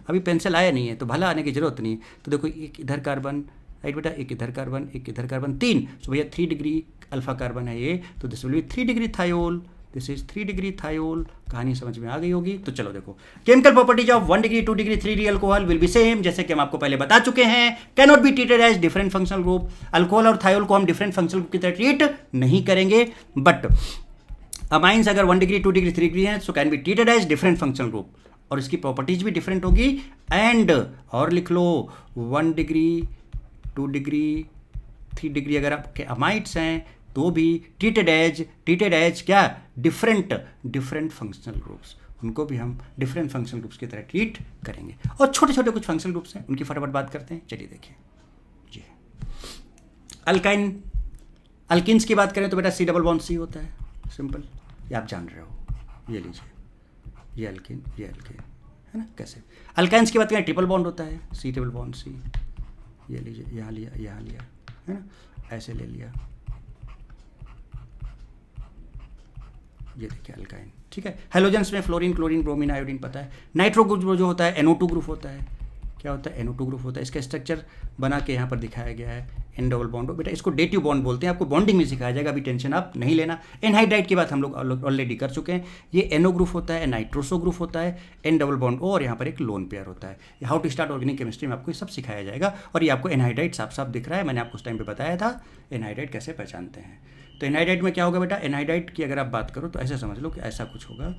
अभी पेंसिल आया नहीं है तो भाला आने की जरूरत नहीं है। तो देखो एक इधर कार्बन, राइट बेटा, एक इधर कार्बन, एक इधर कार्बन, 3, तो भैया 3 डिग्री अल्फा कार्बन है ये, तो this will be 3 degree thiol, this is 3 degree thiol. कहानी समझ में आ गई होगी। तो चलो देखो chemical properties of 1 degree, 2 degree, 3 degree alcohol will be same, जैसे कि हम आपको पहले बता चुके हैं, can not be treated as different functional group. Alcohol और थायोल को हम डिफरेंट फंक्शनल ग्रुप की तरह ट्रीट नहीं करेंगे, बट अमाइंस अगर 1 डिग्री 2 डिग्री 3 डिग्री हैं so can be treated as different functional group, और इसकी प्रॉपर्टीज भी डिफरेंट होगी। एंड और लिख लो 1 डिग्री 2 डिग्री 3 डिग्री अगर आपके अमाइड्स हैं तो भी ट्रीटेड एज क्या, डिफरेंट फंक्शनल ग्रुप्स, उनको भी हम डिफरेंट फंक्शनल ग्रुप्स की तरह ट्रीट करेंगे। और छोटे छोटे कुछ फंक्शनल ग्रुप्स हैं, उनकी फटाफट बात करते हैं। चलिए देखिए जी, अल्किन्स की बात करें तो बेटा C डबल बॉन्ड C होता है, सिंपल, ये आप जान रहे हो। ये लीजिए, ये अल्किन है ना। कैसे अल्काइंस की बात करें ट्रिपल बॉन्ड होता है, C ट्रिपल बॉन्ड C, ये लीजिए, यहाँ लिया है ना, ऐसे ले लिया, ये देखिए अल्काइन, ठीक है। हेलोजेंस में फ्लोरीन, क्लोरीन, ब्रोमीन, आयोडीन पता है। नाइट्रो ग्रुप जो होता है NO2 ग्रुप होता है, क्या होता है NO2 ग्रुप होता है। इसका स्ट्रक्चर बना के यहाँ पर दिखाया गया है, N डबल बॉन्ड हो, बेटा इसको डेटिव बॉन्ड बोलते हैं, आपको बॉन्डिंग में सिखाया जाएगा, अभी टेंशन आप नहीं लेना। एनहाइड्राइड की बात हम लोग ऑलरेडी कर चुके हैं, ये NO ग्रुप होता है, नाइट्रोसो ग्रुप होता है, N डबल बॉन्ड O, और यहाँ पर एक लोन पेयर होता है। How to start organic chemistry में आपको ये सब सिखाया जाएगा, और ये आपको एनहाइड्राइड साफ साफ दिख रहा है, मैंने आपको उस टाइम पे बताया था एनहाइड्राइड कैसे पहचानते हैं। तो एनहाइड्राइड में क्या होगा बेटा, एनहाइड्राइड की अगर आप बात करो तो ऐसे समझ लो कि ऐसा कुछ होगा,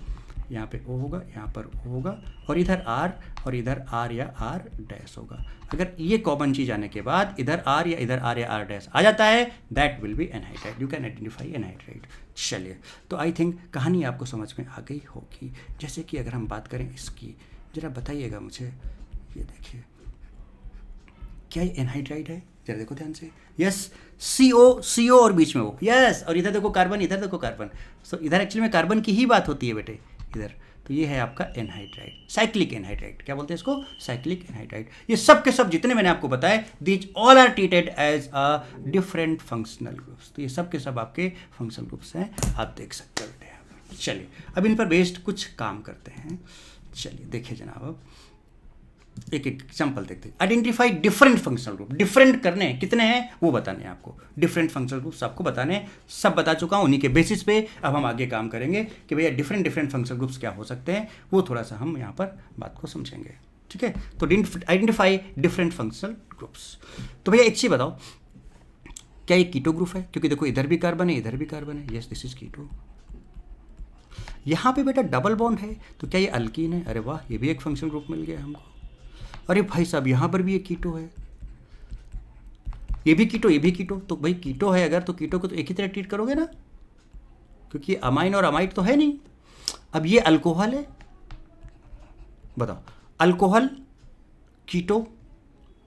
यहाँ पे O होगा, यहाँ पर O होगा, और इधर R और इधर R या R डैश होगा। अगर ये कॉमन चीज़ आने के बाद इधर R या इधर R या R डैश आ जाता है, that will B anhydride, you can identify anhydride. चलिए, तो आई थिंक कहानी आपको समझ में आ गई होगी। जैसे कि अगर हम बात करें इसकी, जरा बताइएगा मुझे, ये देखिए क्या ये एनहाइड्राइड है, जरा देखो ध्यान से। यस, CO और बीच में O, यस, और इधर देखो कार्बन, इधर देखो कार्बन, सो इधर एक्चुअली में कार्बन की ही बात होती है बेटे इधर। तो ये है आपका एनहाइड्राइड, साइक्लिक एनहाइड्राइड, क्या बोलते हैं इसको, साइक्लिक एनहाइड्राइड। ये सब के सब जितने मैंने आपको बताए, these all are treated as a different functional groups. तो ये सब के सब आपके फंक्शनल ग्रुप्स हैं, आप देख सकते हो बेटे यहाँ पर। चलिए अब इन पर बेस्ड कुछ काम करते हैं। चलिए देखिए जनाब, अब एक एग्जाम्पल देखते हैं। Identify different functional group, different करने हैं, कितने हैं वो बताने हैं आपको, डिफरेंट फंक्शनल ग्रुप्स आपको बताने हैं, सब बता चुका हूँ। उन्हीं के बेसिस पे अब हम आगे काम करेंगे कि भैया डिफरेंट फंक्शनल ग्रुप्स क्या हो सकते हैं, वो थोड़ा सा हम यहाँ पर बात को समझेंगे, ठीक है। तो आइडेंटिफाई डिफरेंट फंक्शनल ग्रुप्स। तो भैया एक चीज़ बताओ, क्या ये कीटो ग्रुप है, क्योंकि देखो इधर भी कार्बन है, इधर भी कार्बन है, यस दिस इज कीटो। यहाँ पे बेटा डबल बॉन्ड है, तो क्या ये अल्कीन है, अरे वाह, ये भी एक फंक्शनल ग्रुप मिल गया हमको। अरे भाई साहब, यहाँ पर भी एक कीटो है, ये भी कीटो, ये भी कीटो, तो भाई कीटो है अगर, तो कीटो को तो एक ही तरह ट्रीट करोगे ना, क्योंकि अमाइन और अमाइड तो है नहीं। अब ये अल्कोहल है, बताओ, अल्कोहल, कीटो,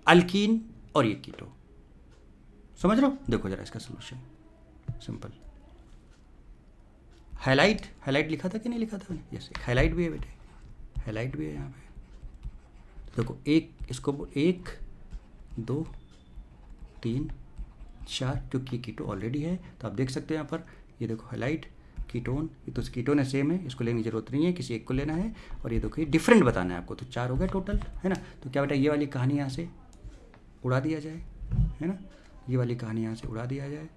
अल्कीन और ये कीटो, समझ लो। देखो जरा इसका सोल्यूशन, सिंपल। हाईलाइट लिखा था कि नहीं लिखा था मैंने, यस, हाईलाइट भी है बेटे, हाईलाइट भी है यहाँ पे। देखो एक, इसको 1 2 3 4, क्योंकि कीटो ऑलरेडी है, तो आप देख सकते हो यहाँ पर, ये देखो हाईलाइट, कीटोन, ये तो कीटोन है, सेम है, इसको लेने की जरूरत नहीं है, किसी एक को लेना है। और ये देखो ये डिफरेंट बताना है आपको, तो 4 हो गया टोटल, है ना। तो क्या बेटा, ये वाली कहानी यहाँ से उड़ा दिया जाए, है ना, ये वाली कहानी यहाँ से उड़ा दिया जाए।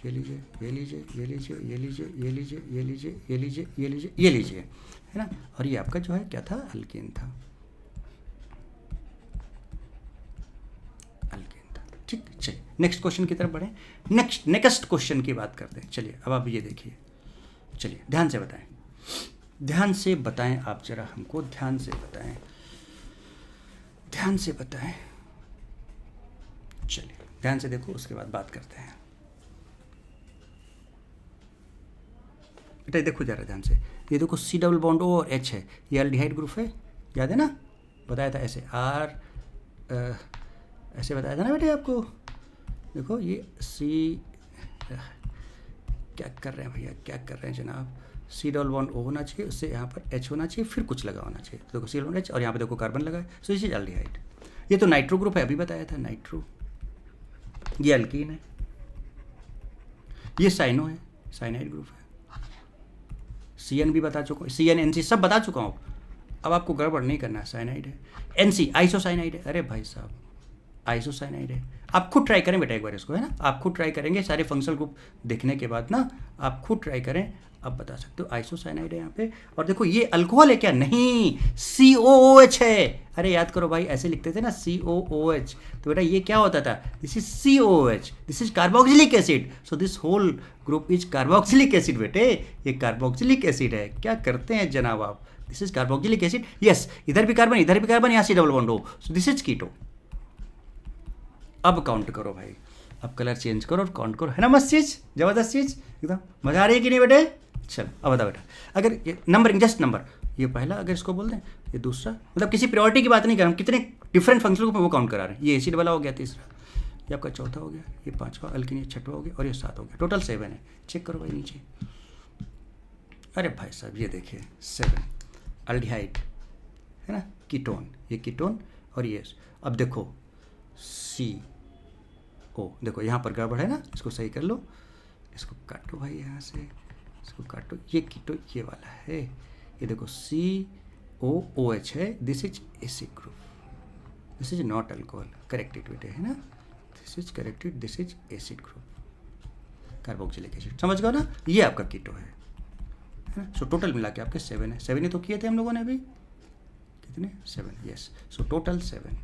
ये लीजिए, ये लीजिए, ये लीजिए, ये लीजिए, ये लीजिए, ये लीजिए, ये लीजिए, ये लीजिए, ये लीजिए, है ना। और ये आपका जो है क्या था, अल्केन था, ठीक। चलिए नेक्स्ट क्वेश्चन की तरफ बढ़ें, नेक्स्ट क्वेश्चन की बात करते हैं। चलिए अब आप ये देखिए, चलिए ध्यान से बताएं, ध्यान से बताएं, आप जरा हमको ध्यान से बताएं, ध्यान से बताएं। चलिए ध्यान से देखो, उसके बाद बात करते हैं। बेटा देखो जरा ध्यान से, ये देखो C डबल बॉन्ड O और H है, ये एल्डिहाइड ग्रुप है, याद है ना, बताया था ऐसे ऐसे बताया था ना बेटे आपको। देखो ये C, क्या कर रहे हैं भैया, क्या कर रहे हैं जनाब, C डबल बॉन्ड O होना चाहिए, उससे यहाँ पर H होना चाहिए, फिर कुछ लगा होना चाहिए। तो देखो C डबल H, और यहाँ पे देखो कार्बन लगा है, सो ये एल्डिहाइड। ये तो नाइट्रो ग्रुप है, अभी बताया था नाइट्रो। ये अल्कीन है, ये साइनो है, साइनाइड ग्रुप है। CN भी बता चुका हूँ, CN NC सब बता चुका हूँ, अब आपको गड़बड़ नहीं करना है, साइनाइड है। NC आइसोसाइनाइड है, अरे भाई साहब आइसोसाइनाइड है। आप खुद ट्राई करें बेटा एक बार इसको, है ना, आप खुद ट्राई करेंगे सारे फंक्शनल ग्रुप देखने के बाद ना, आप खुद ट्राई करें, आप बता सकते हो आइसोसाइनाइड है यहाँ पे। और देखो ये अल्कोहल है क्या? नहीं, COOH है। अरे याद करो भाई, ऐसे लिखते थे ना COOH, तो बेटा ये क्या होता था? This is COOH, this is carboxylic acid, so this whole group is carboxylic acid बेटे, ये कार्बोक्सिलिक एसिड है। क्या करते हैं जनाब आप? This is carboxylic acid, yes, इधर भी कार्बन इधर भी कार्बन, यहाँ C double bond O, so this is keto. अब काउंट करो भाई, अब कलर चेंज करो और काउंट करो, है ना मस्त चीज़, जबरदस्त चीज़ एकदम। मजा आ रही है कि नहीं बेटे? चल अब बता बेटा, अगर ये नंबरिंग, जस्ट नंबर, ये पहला अगर इसको बोल दें, ये दूसरा, मतलब किसी प्रायोरिटी की बात नहीं कर रहा हूँ, कितने डिफरेंट फंक्शन को वो काउंट करा रहे हैं। ये एसिड वाला हो गया तीसरा, ये आपका चौथा हो गया, ये पांचवा, अल्कीन ये छठवा हो गया, और ये 7 हो गया, टोटल 7 है। चेक करो भाई नीचे, अरे भाई साहब ये देखिए 7 अल्डिहाइड है ना, कीटोन, ये कीटोन, और ये अब देखो CO, देखो यहाँ पर गड़बड़ है ना, इसको सही कर लो, इसको काटो भाई यहाँ से, इसको काटो, ये कीटो ये वाला है, ये देखो COOH है, this is acid group, this is not alcohol, corrected बेटे, है ना, this is corrected, this is acid group, carboxylic acid, समझ गए ना, ये आपका कीटो है ना। सो टोटल मिला के आपके 7 है, 7 ही तो किए थे हम लोगों ने अभी, कितने? 7, यस, सो टोटल 7,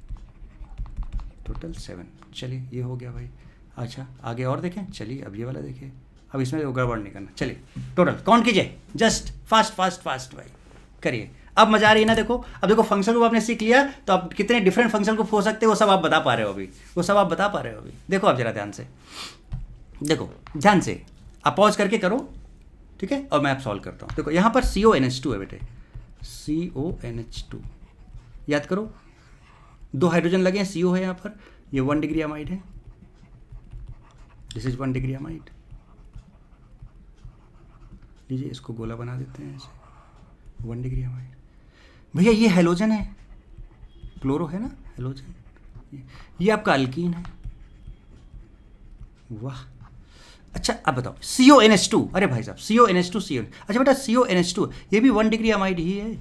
टोटल 7। चलिए ये हो गया भाई। अच्छा आगे और देखें, चलिए अब ये वाला देखिए, अब इसमें गड़बड़ नहीं करना, चलिए टोटल काउंट कीजिए, जस्ट फास्ट फास्ट फास्ट भाई करिए। अब मजा आ रही है ना? देखो अब देखो फंक्शन को आपने सीख लिया, तो आप कितने डिफरेंट फंक्शन को हो सकते हैं वो सब आप बता पा रहे हो अभी, वो सब आप बता पा रहे हो अभी। देखो आप जरा ध्यान से, देखो ध्यान से, आप पॉज करके करो, ठीक है, और मैं आप सॉल्व करता हूँ। देखो यहाँ पर CONH2 है बेटे, CONH2, याद करो 2 हाइड्रोजन लगे हैं, CO है यहाँ पर, ये 1 डिग्री अमाइड है, दिस इज 1 डिग्री अमाइड। लीजिए इसको गोला बना देते हैं ऐसे, 1 डिग्री अमाइड। भैया ये हेलोजन है, क्लोरो है ना, हेलोजन, ये आपका अल्कीन है, वाह। अच्छा अब बताओ CONH2, अरे भाई साहब CONH2 CO, अच्छा बेटा CONH2 ये भी 1 डिग्री अमाइड ही है,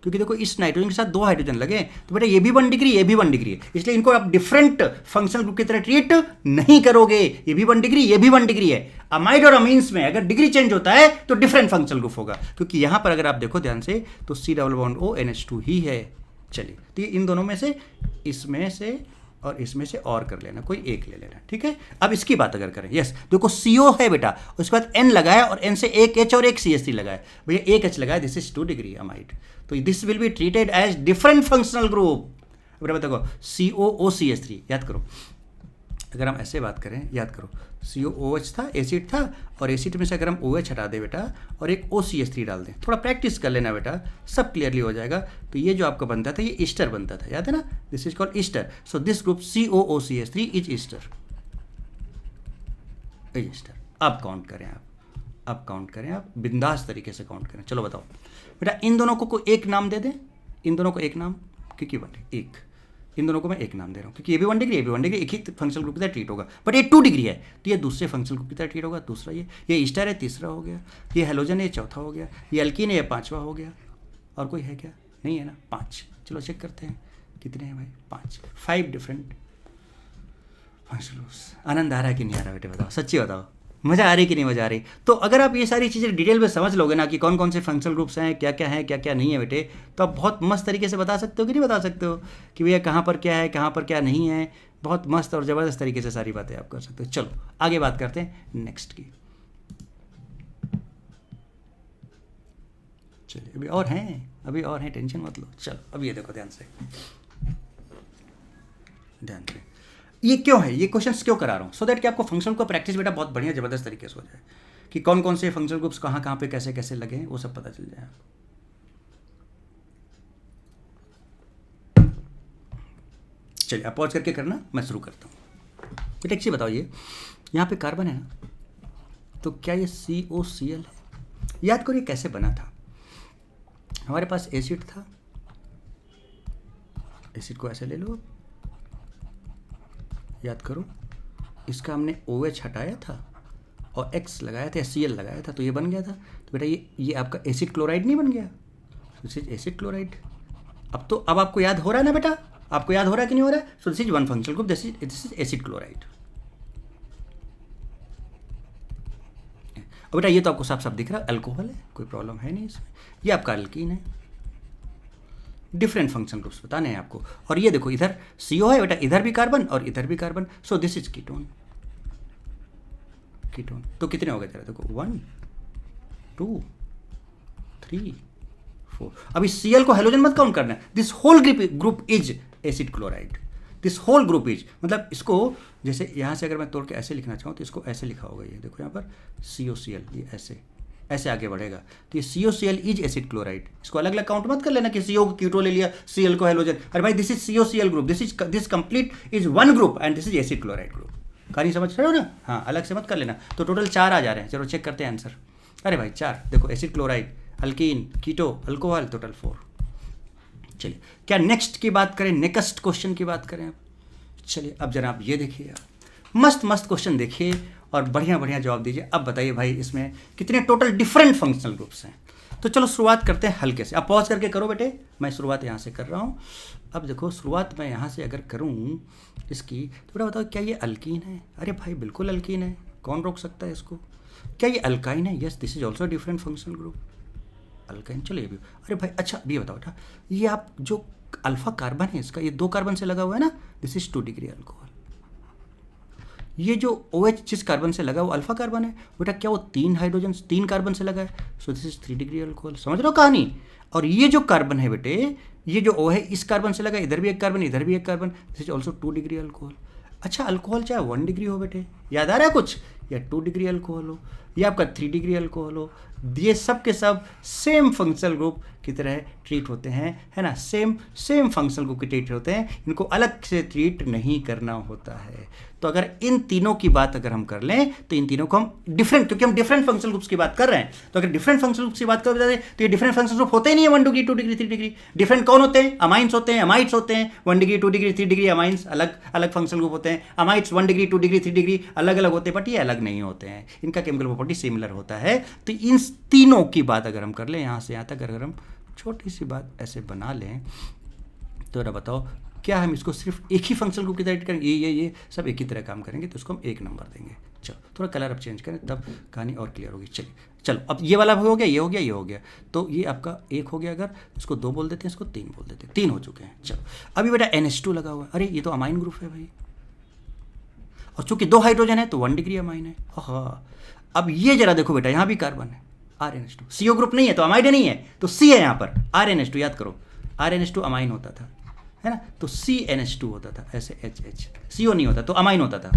क्योंकि देखो इस नाइट्रोजन के साथ 2 हाइड्रोजन लगे, तो बेटा ये भी 1 डिग्री, ये भी 1 डिग्री है, इसलिए इनको आप डिफरेंट फंक्शनल ग्रुप की तरह ट्रीट नहीं करोगे। ये भी 1 डिग्री, ये भी 1 डिग्री है। अमाइड और अमीन्स में अगर डिग्री चेंज होता है तो डिफरेंट फंक्शनल ग्रुप होगा, क्योंकि यहाँ पर अगर आप देखो ध्यान से तो C double bond O NH2 ही है। चलिए तो ये इन दोनों में से, इसमें से और इसमें से और कर लेना, कोई एक ले लेना, ठीक है। अब इसकी बात अगर करें, यस देखो CO है बेटा, उसके बाद N लगाया और N से एक H और एक CH3 लगाया, भैया एक H लगाया, दिस इज 2 डिग्री अमाइड, तो this will be treated as different functional group. बेटा देखो COOCH3, याद करो, अगर हम ऐसे बात करें, याद करो COOH था, एसिड था, और एसिड में से अगर हम OH हटा दें बेटा और एक OCH3 डाल दें, थोड़ा प्रैक्टिस कर लेना बेटा, सब क्लियरली हो जाएगा। तो ये जो आपका बनता था ये ईस्टर बनता था, याद है ना, this is called Easter. So this group COOCH3 is Easter, Easter. अब काउंट करें आप, अब काउंट करें आप, बिंदास तरीके से काउंट करें। चलो बताओ बेटा, इन दोनों को एक नाम दे दें, इन दोनों को एक नाम, क्योंकि एक, इन दोनों को मैं एक नाम दे रहा हूँ, क्योंकि ये भी 1 डिग्री, ये भी 1 डिग्री, एक ही फंक्शनल ग्रुप की तरह ट्रीट होगा, बट ये 2 डिग्री है तो ये दूसरे फंक्शनल ग्रुप की तरह ट्रीट होगा, दूसरा ये ईस्टर है, तीसरा हो गया, ये हेलोजन है, ये चौथा हो गया, ये अल्कीन है, ये 5वां हो गया, और कोई है क्या? नहीं है ना, 5। चलो चेक करते हैं कितने हैं भाई, 5 डिफरेंट फंक्शनल ग्रुप्स। आनंद आ रहा है कि नहीं आ रहा बेटे, बताओ, सच्ची बताओ, मज़ा आ रही कि नहीं मज़ा आ रही? तो अगर आप ये सारी चीज़ें डिटेल में समझ लोगे ना कि कौन कौन से फंक्शनल ग्रुप्स हैं, क्या क्या है, क्या क्या नहीं है बेटे, तो आप बहुत मस्त तरीके से बता सकते हो कि नहीं बता सकते हो कि भैया कहाँ पर क्या है, कहाँ पर क्या नहीं है। बहुत मस्त और ज़बरदस्त तरीके से सारी बातें आप कर सकते हो। चलो आगे बात करते हैं नेक्स्ट की। चलिए अभी और हैं, अभी और हैं, टेंशन मत लो। चलो अब ये देखो ध्यान से, ध्यान से, ये क्यों है, ये क्वेश्चंस क्यों करा रहा हूँ, सो दैट कि आपको फंक्शनल को प्रैक्टिस बेटा बहुत बढ़िया ज़बरदस्त तरीके से हो जाए, कि कौन कौन से फंक्शनल ग्रुप्स कहाँ कहाँ पे कैसे कैसे लगे हैं, वो सब पता चल जाए आपको। चलिए आप पॉज करके करना, मैं शुरू करता हूँ। बेटा एक चीज़ बताओ, ये यहाँ पे कार्बन है ना, तो क्या ये COCl है? याद करो ये कैसे बना था। हमारे पास एसिड था, एसिड को ऐसे ले लो, याद करो, इसका हमने OH हटाया था और X लगाया था या Cl लगाया था, तो ये बन गया था। तो बेटा ये आपका एसिड क्लोराइड नहीं बन गया, दिस इज एसिड क्लोराइड। अब तो अब आपको याद हो रहा है ना बेटा, आपको याद हो रहा है कि नहीं हो रहा है? सो this is one functional group, this is acid chloride. अब बेटा ये तो आपको साफ साफ दिख रहा है, अल्कोहल है, कोई प्रॉब्लम है नहीं इसमें। ये आपका अल्कीन है, डिफरेंट फंक्शनल ग्रुप्स बताने हैं आपको। और ये देखो इधर CO है बेटा, इधर भी कार्बन और इधर भी carbon, so this is ketone. Ketone तो कितने हो गए जरा देखो, 1 2 3 4। अभी Cl को हेलोजन मत काउंट करना है, this whole group is acid chloride, this whole group is, मतलब इसको जैसे यहाँ से अगर मैं तोड़ के ऐसे लिखना चाहूँ तो इसको ऐसे लिखा होगा, ये देखो यहाँ पर COCl, ये ऐसे ऐसे आगे बढ़ेगा, तो ये COCl इज एसिड क्लोराइड। इसको अलग अलग काउंट मत कर लेना कि CO को कीटो ले लिया, Cl को हेलोजन। अरे भाई this is COCl group, this complete is one group and this is acid chloride group. कहानी समझ रहे हो ना? हाँ, अलग से मत कर लेना। तो टोटल 4 आ जा रहे हैं, चलो चेक करते हैं आंसर। अरे भाई 4 देखो, एसिड क्लोराइड, अल्कीन, कीटो, अल्कोहल, टोटल 4। चलिए क्या नेक्स्ट की बात करें, नेक्स्ट क्वेश्चन की बात करें अब। चलिए अब जनाब ये देखिए यार, मस्त मस्त क्वेश्चन देखिए और बढ़िया बढ़िया जवाब दीजिए। अब बताइए भाई इसमें कितने टोटल डिफरेंट फंक्शनल ग्रुप्स हैं। तो चलो शुरुआत करते हैं हल्के से। अब पॉज करके करो बेटे, मैं शुरुआत यहाँ से कर रहा हूँ। अब देखो शुरुआत मैं यहाँ से अगर करूँ इसकी, तो बेटा बताओ क्या ये अल्कीन है? अरे भाई बिल्कुल अल्कीन है, कौन रोक सकता है इसको। क्या ये अल्काइन है? Yes, this is also different functional group, alkyne. चलो ये भी, अरे भाई अच्छा ये बताओ बेटा, ये आप जो अल्फा कार्बन है इसका, ये 2 कार्बन से लगा हुआ है ना, दिस इज 2 डिग्री अल्कोहल। ये जो OH जिस कार्बन से लगा वो अल्फा कार्बन है बेटा, क्या वो 3 हाइड्रोजन 3 कार्बन से लगा है, सो दिस इज 3 डिग्री अल्कोहल। समझ रहे हो कहानी? और ये जो कार्बन है बेटे, ये जो O है इस कार्बन से लगा, इधर भी एक कार्बन इधर भी एक carbon, this is also 2 degree alcohol. अच्छा अल्कोहल चाहे 1 डिग्री हो बेटे, याद आ रहा है कुछ, या 2 डिग्री अल्कोहल हो या आपका 3 डिग्री अल्कोहल हो, ये सब के सब सेम फंक्शनल ग्रुप की तरह ट्रीट होते हैं, है ना। सेम फंक्शनल ग्रुप की ट्रीट होते हैं, इनको अलग से ट्रीट नहीं करना होता है। तो अगर इन तीनों की बात अगर हम कर लें तो इन तीनों को हम डिफरेंट, क्योंकि हम डिफरेंट फंक्शनल ग्रुप्स की बात कर रहे हैं, तो अगर डिफरेंट फंक्शनल ग्रुप्स की बात कर रहे हैं तो ये डिफरेंट फंक्शनल ग्रुप होते ही नहीं है 1 डिग्री 2 डिग्री 3 डिग्री। डिफरेंट कौन होते हैं? अमाइंस होते हैं, अमाइड्स होते हैं। 1 डिग्री 2 डिग्री 3 डिग्री अमाइंस अलग अलग फंक्शनल ग्रुप होते हैं, अमाइड्स 1 डिग्री 2 डिग्री 3 डिग्री अलग अलग होते हैं, बट ये अलग नहीं होते हैं, इनका केमिकल प्रॉपर्टी सिमिलर होता है। तो इन तीनों की बात अगर हम कर लें, यहाँ से यहाँ तक अगर हम छोटी सी बात ऐसे बना लें, तो जरा बताओ क्या हम इसको सिर्फ एक ही फंक्शनल ग्रुप की तरह करेंगे? ये सब एक ही तरह काम करेंगे, तो इसको हम 1 नंबर देंगे। चलो थोड़ा कलर अब चेंज करें, तब कहानी और क्लियर होगी। चलिए चलो, अब ये वाला हो गया, ये हो गया, ये हो गया, तो ये आपका 1 हो गया। अगर इसको 2 बोल देते हैं, इसको 3 बोल देते हैं, 3 हो चुके हैं। चलो अभी बेटा NH2 लगा हुआ है, अरे ये तो अमाइन ग्रुप है भाई, और चूंकि 2 हाइड्रोजन है तो 1 डिग्री अमाइन है। हाँ अब ये जरा देखो बेटा, यहाँ भी कार्बन है, RNH2, CO ग्रुप नहीं है तो अमाइड नहीं है, तो C है यहाँ पर, RNH2 याद करो, RNH2 अमाइन होता था, है ना, तो CNH2 होता था, ऐसे HH, CO नहीं होता तो अमाइन होता था।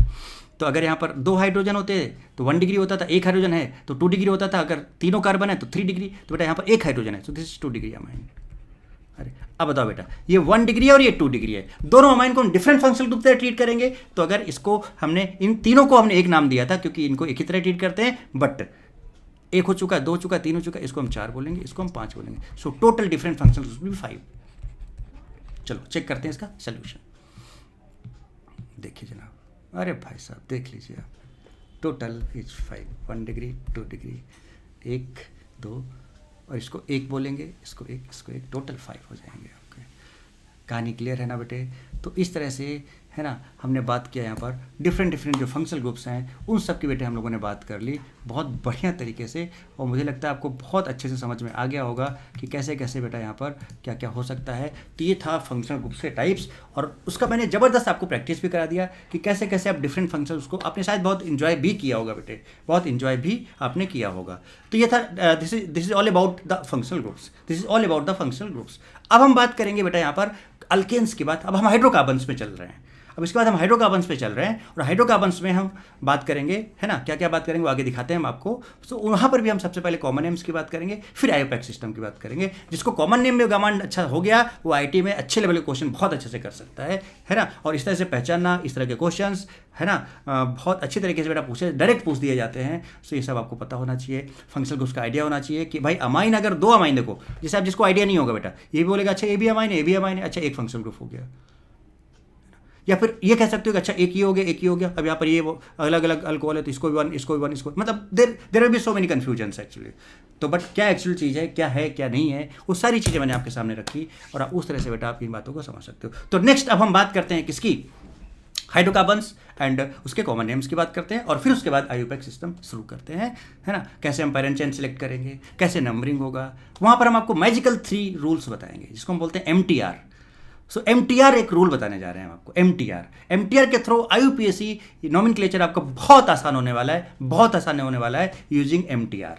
तो अगर यहाँ पर 2 हाइड्रोजन होते तो 1 डिग्री होता था, 1 हाइड्रोजन है तो 2 डिग्री होता था, अगर तीनों कार्बन है तो 3 डिग्री, तो बेटा यहाँ पर 1 हाइड्रोजन है, तो दिस इज 2 डिग्री अमाइन। अरे अब बताओ बेटा, ये 1 डिग्री है और ये 2 डिग्री है, दोनों अमाइन को हम डिफरेंट फंक्शनल ग्रुप से ट्रीट करेंगे। तो अगर इसको हमने, इन तीनों को हमने एक नाम दिया था क्योंकि इनको एक ही तरह ट्रीट करते हैं, बट 1 हो चुका, 2 हो चुका, 3 हो चुका, इसको हम 4 बोलेंगे, इसको हम 5 बोलेंगे। So total different functional groups भी 5। चलो चेक करते हैं इसका सोल्यूशन। देखिए जनाब, अरे भाई साहब देख लीजिए आप, टोटल इज 5, 1 डिग्री 2 डिग्री 1 2, और इसको 1 बोलेंगे, इसको 1, इसको 1, टोटल 5 हो जाएंगे आपके। कहानी क्लियर है ना बेटे? तो इस तरह से, है ना, हमने बात किया यहाँ पर डिफरेंट जो फंक्शनल ग्रुप्स हैं उन सब की बेटे हम लोगों ने बात कर ली बहुत बढ़िया तरीके से, और मुझे लगता है आपको बहुत अच्छे से समझ में आ गया होगा कि कैसे कैसे बेटा यहाँ पर क्या क्या हो सकता है। तो ये था फंक्शनल ग्रुप्स के टाइप्स, और उसका मैंने ज़बरदस्त आपको प्रैक्टिस भी करा दिया कि कैसे कैसे आप डिफरेंट फंक्शनल्स को, आपने शायद बहुत इन्जॉय भी किया होगा बेटे, बहुत इन्जॉय भी आपने किया होगा। तो ये था, this is all about the functional groups, this is all about the functional groups. अब हम बात करेंगे बेटा यहाँ पर अल्केन्स की बात। अब हम हाइड्रोकार्बन्स में चल रहे हैं, अब इसके बाद हम हाइड्रोकार्बन्स पे चल रहे हैं, और हाइड्रोकार्बन्स में हम बात करेंगे, है ना, क्या क्या बात करेंगे वो आगे दिखाते हैं हम आपको। तो वहाँ पर भी हम सबसे पहले कॉमन नेम्स की बात करेंगे, फिर आयोपैक सिस्टम की बात करेंगे। जिसको कॉमन नेम में कमांड अच्छा हो गया वो IIT में अच्छे लेवल के क्वेश्चन बहुत अच्छे से कर सकता है ना। और इस तरह से पहचानना, इस तरह के क्वेश्चन, है ना, बहुत अच्छी तरीके से बेटा पूछे, डायरेक्ट पूछ दिए जाते हैं। सो ये सब आपको पता होना चाहिए, फंक्शनल ग्रुप्स का आइडिया होना चाहिए कि भाई अमाइन, अगर 2 अमाइन देखो, जैसे आप जिसको आइडिया नहीं होगा बेटा, ये भी बोलेगा अच्छा ये भी अमाइन है, ये भी अमाइन है, अच्छा एक फंक्शनल ग्रुप हो गया। या फिर ये कह सकते हो कि अच्छा एक ही हो गया, एक ही हो गया, अब यहाँ पर ये वो अलग अलग अल्कोहल है तो इसको भी वन, इसको भी वन, इसको, मतलब there will be so many confusions actually. तो बट क्या एक्चुअल चीज़ है, क्या नहीं है, वो सारी चीज़ें मैंने आपके सामने रखी और आप उस तरह से बेटा आप इन बातों को समझ सकते हो। तो नेक्स्ट अब हम बात करते हैं किसकी, हाइड्रोकार्बन्स एंड उसके कॉमन नेम्स की बात करते हैं और फिर उसके बाद आईयूपैक सिस्टम शुरू करते हैं, है ना। कैसे हम पेरेंट चेन सेलेक्ट करेंगे, कैसे नंबरिंग होगा, वहाँ पर हम आपको मैजिकल 3 रूल्स बताएंगे जिसको हम बोलते हैं MTR। सो MTR एक रूल बताने जा रहे हैं हम आपको, MTR के थ्रू IUPAC नॉमेनक्लेचर आपका बहुत आसान होने वाला है, बहुत आसान होने वाला है यूजिंग MTR।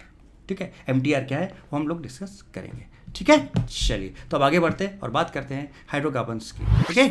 ठीक है, MTR क्या है वो हम लोग डिस्कस करेंगे। ठीक है, चलिए तो अब आगे बढ़ते हैं और बात करते हैं हाइड्रोकार्बन्स की। ठीक है,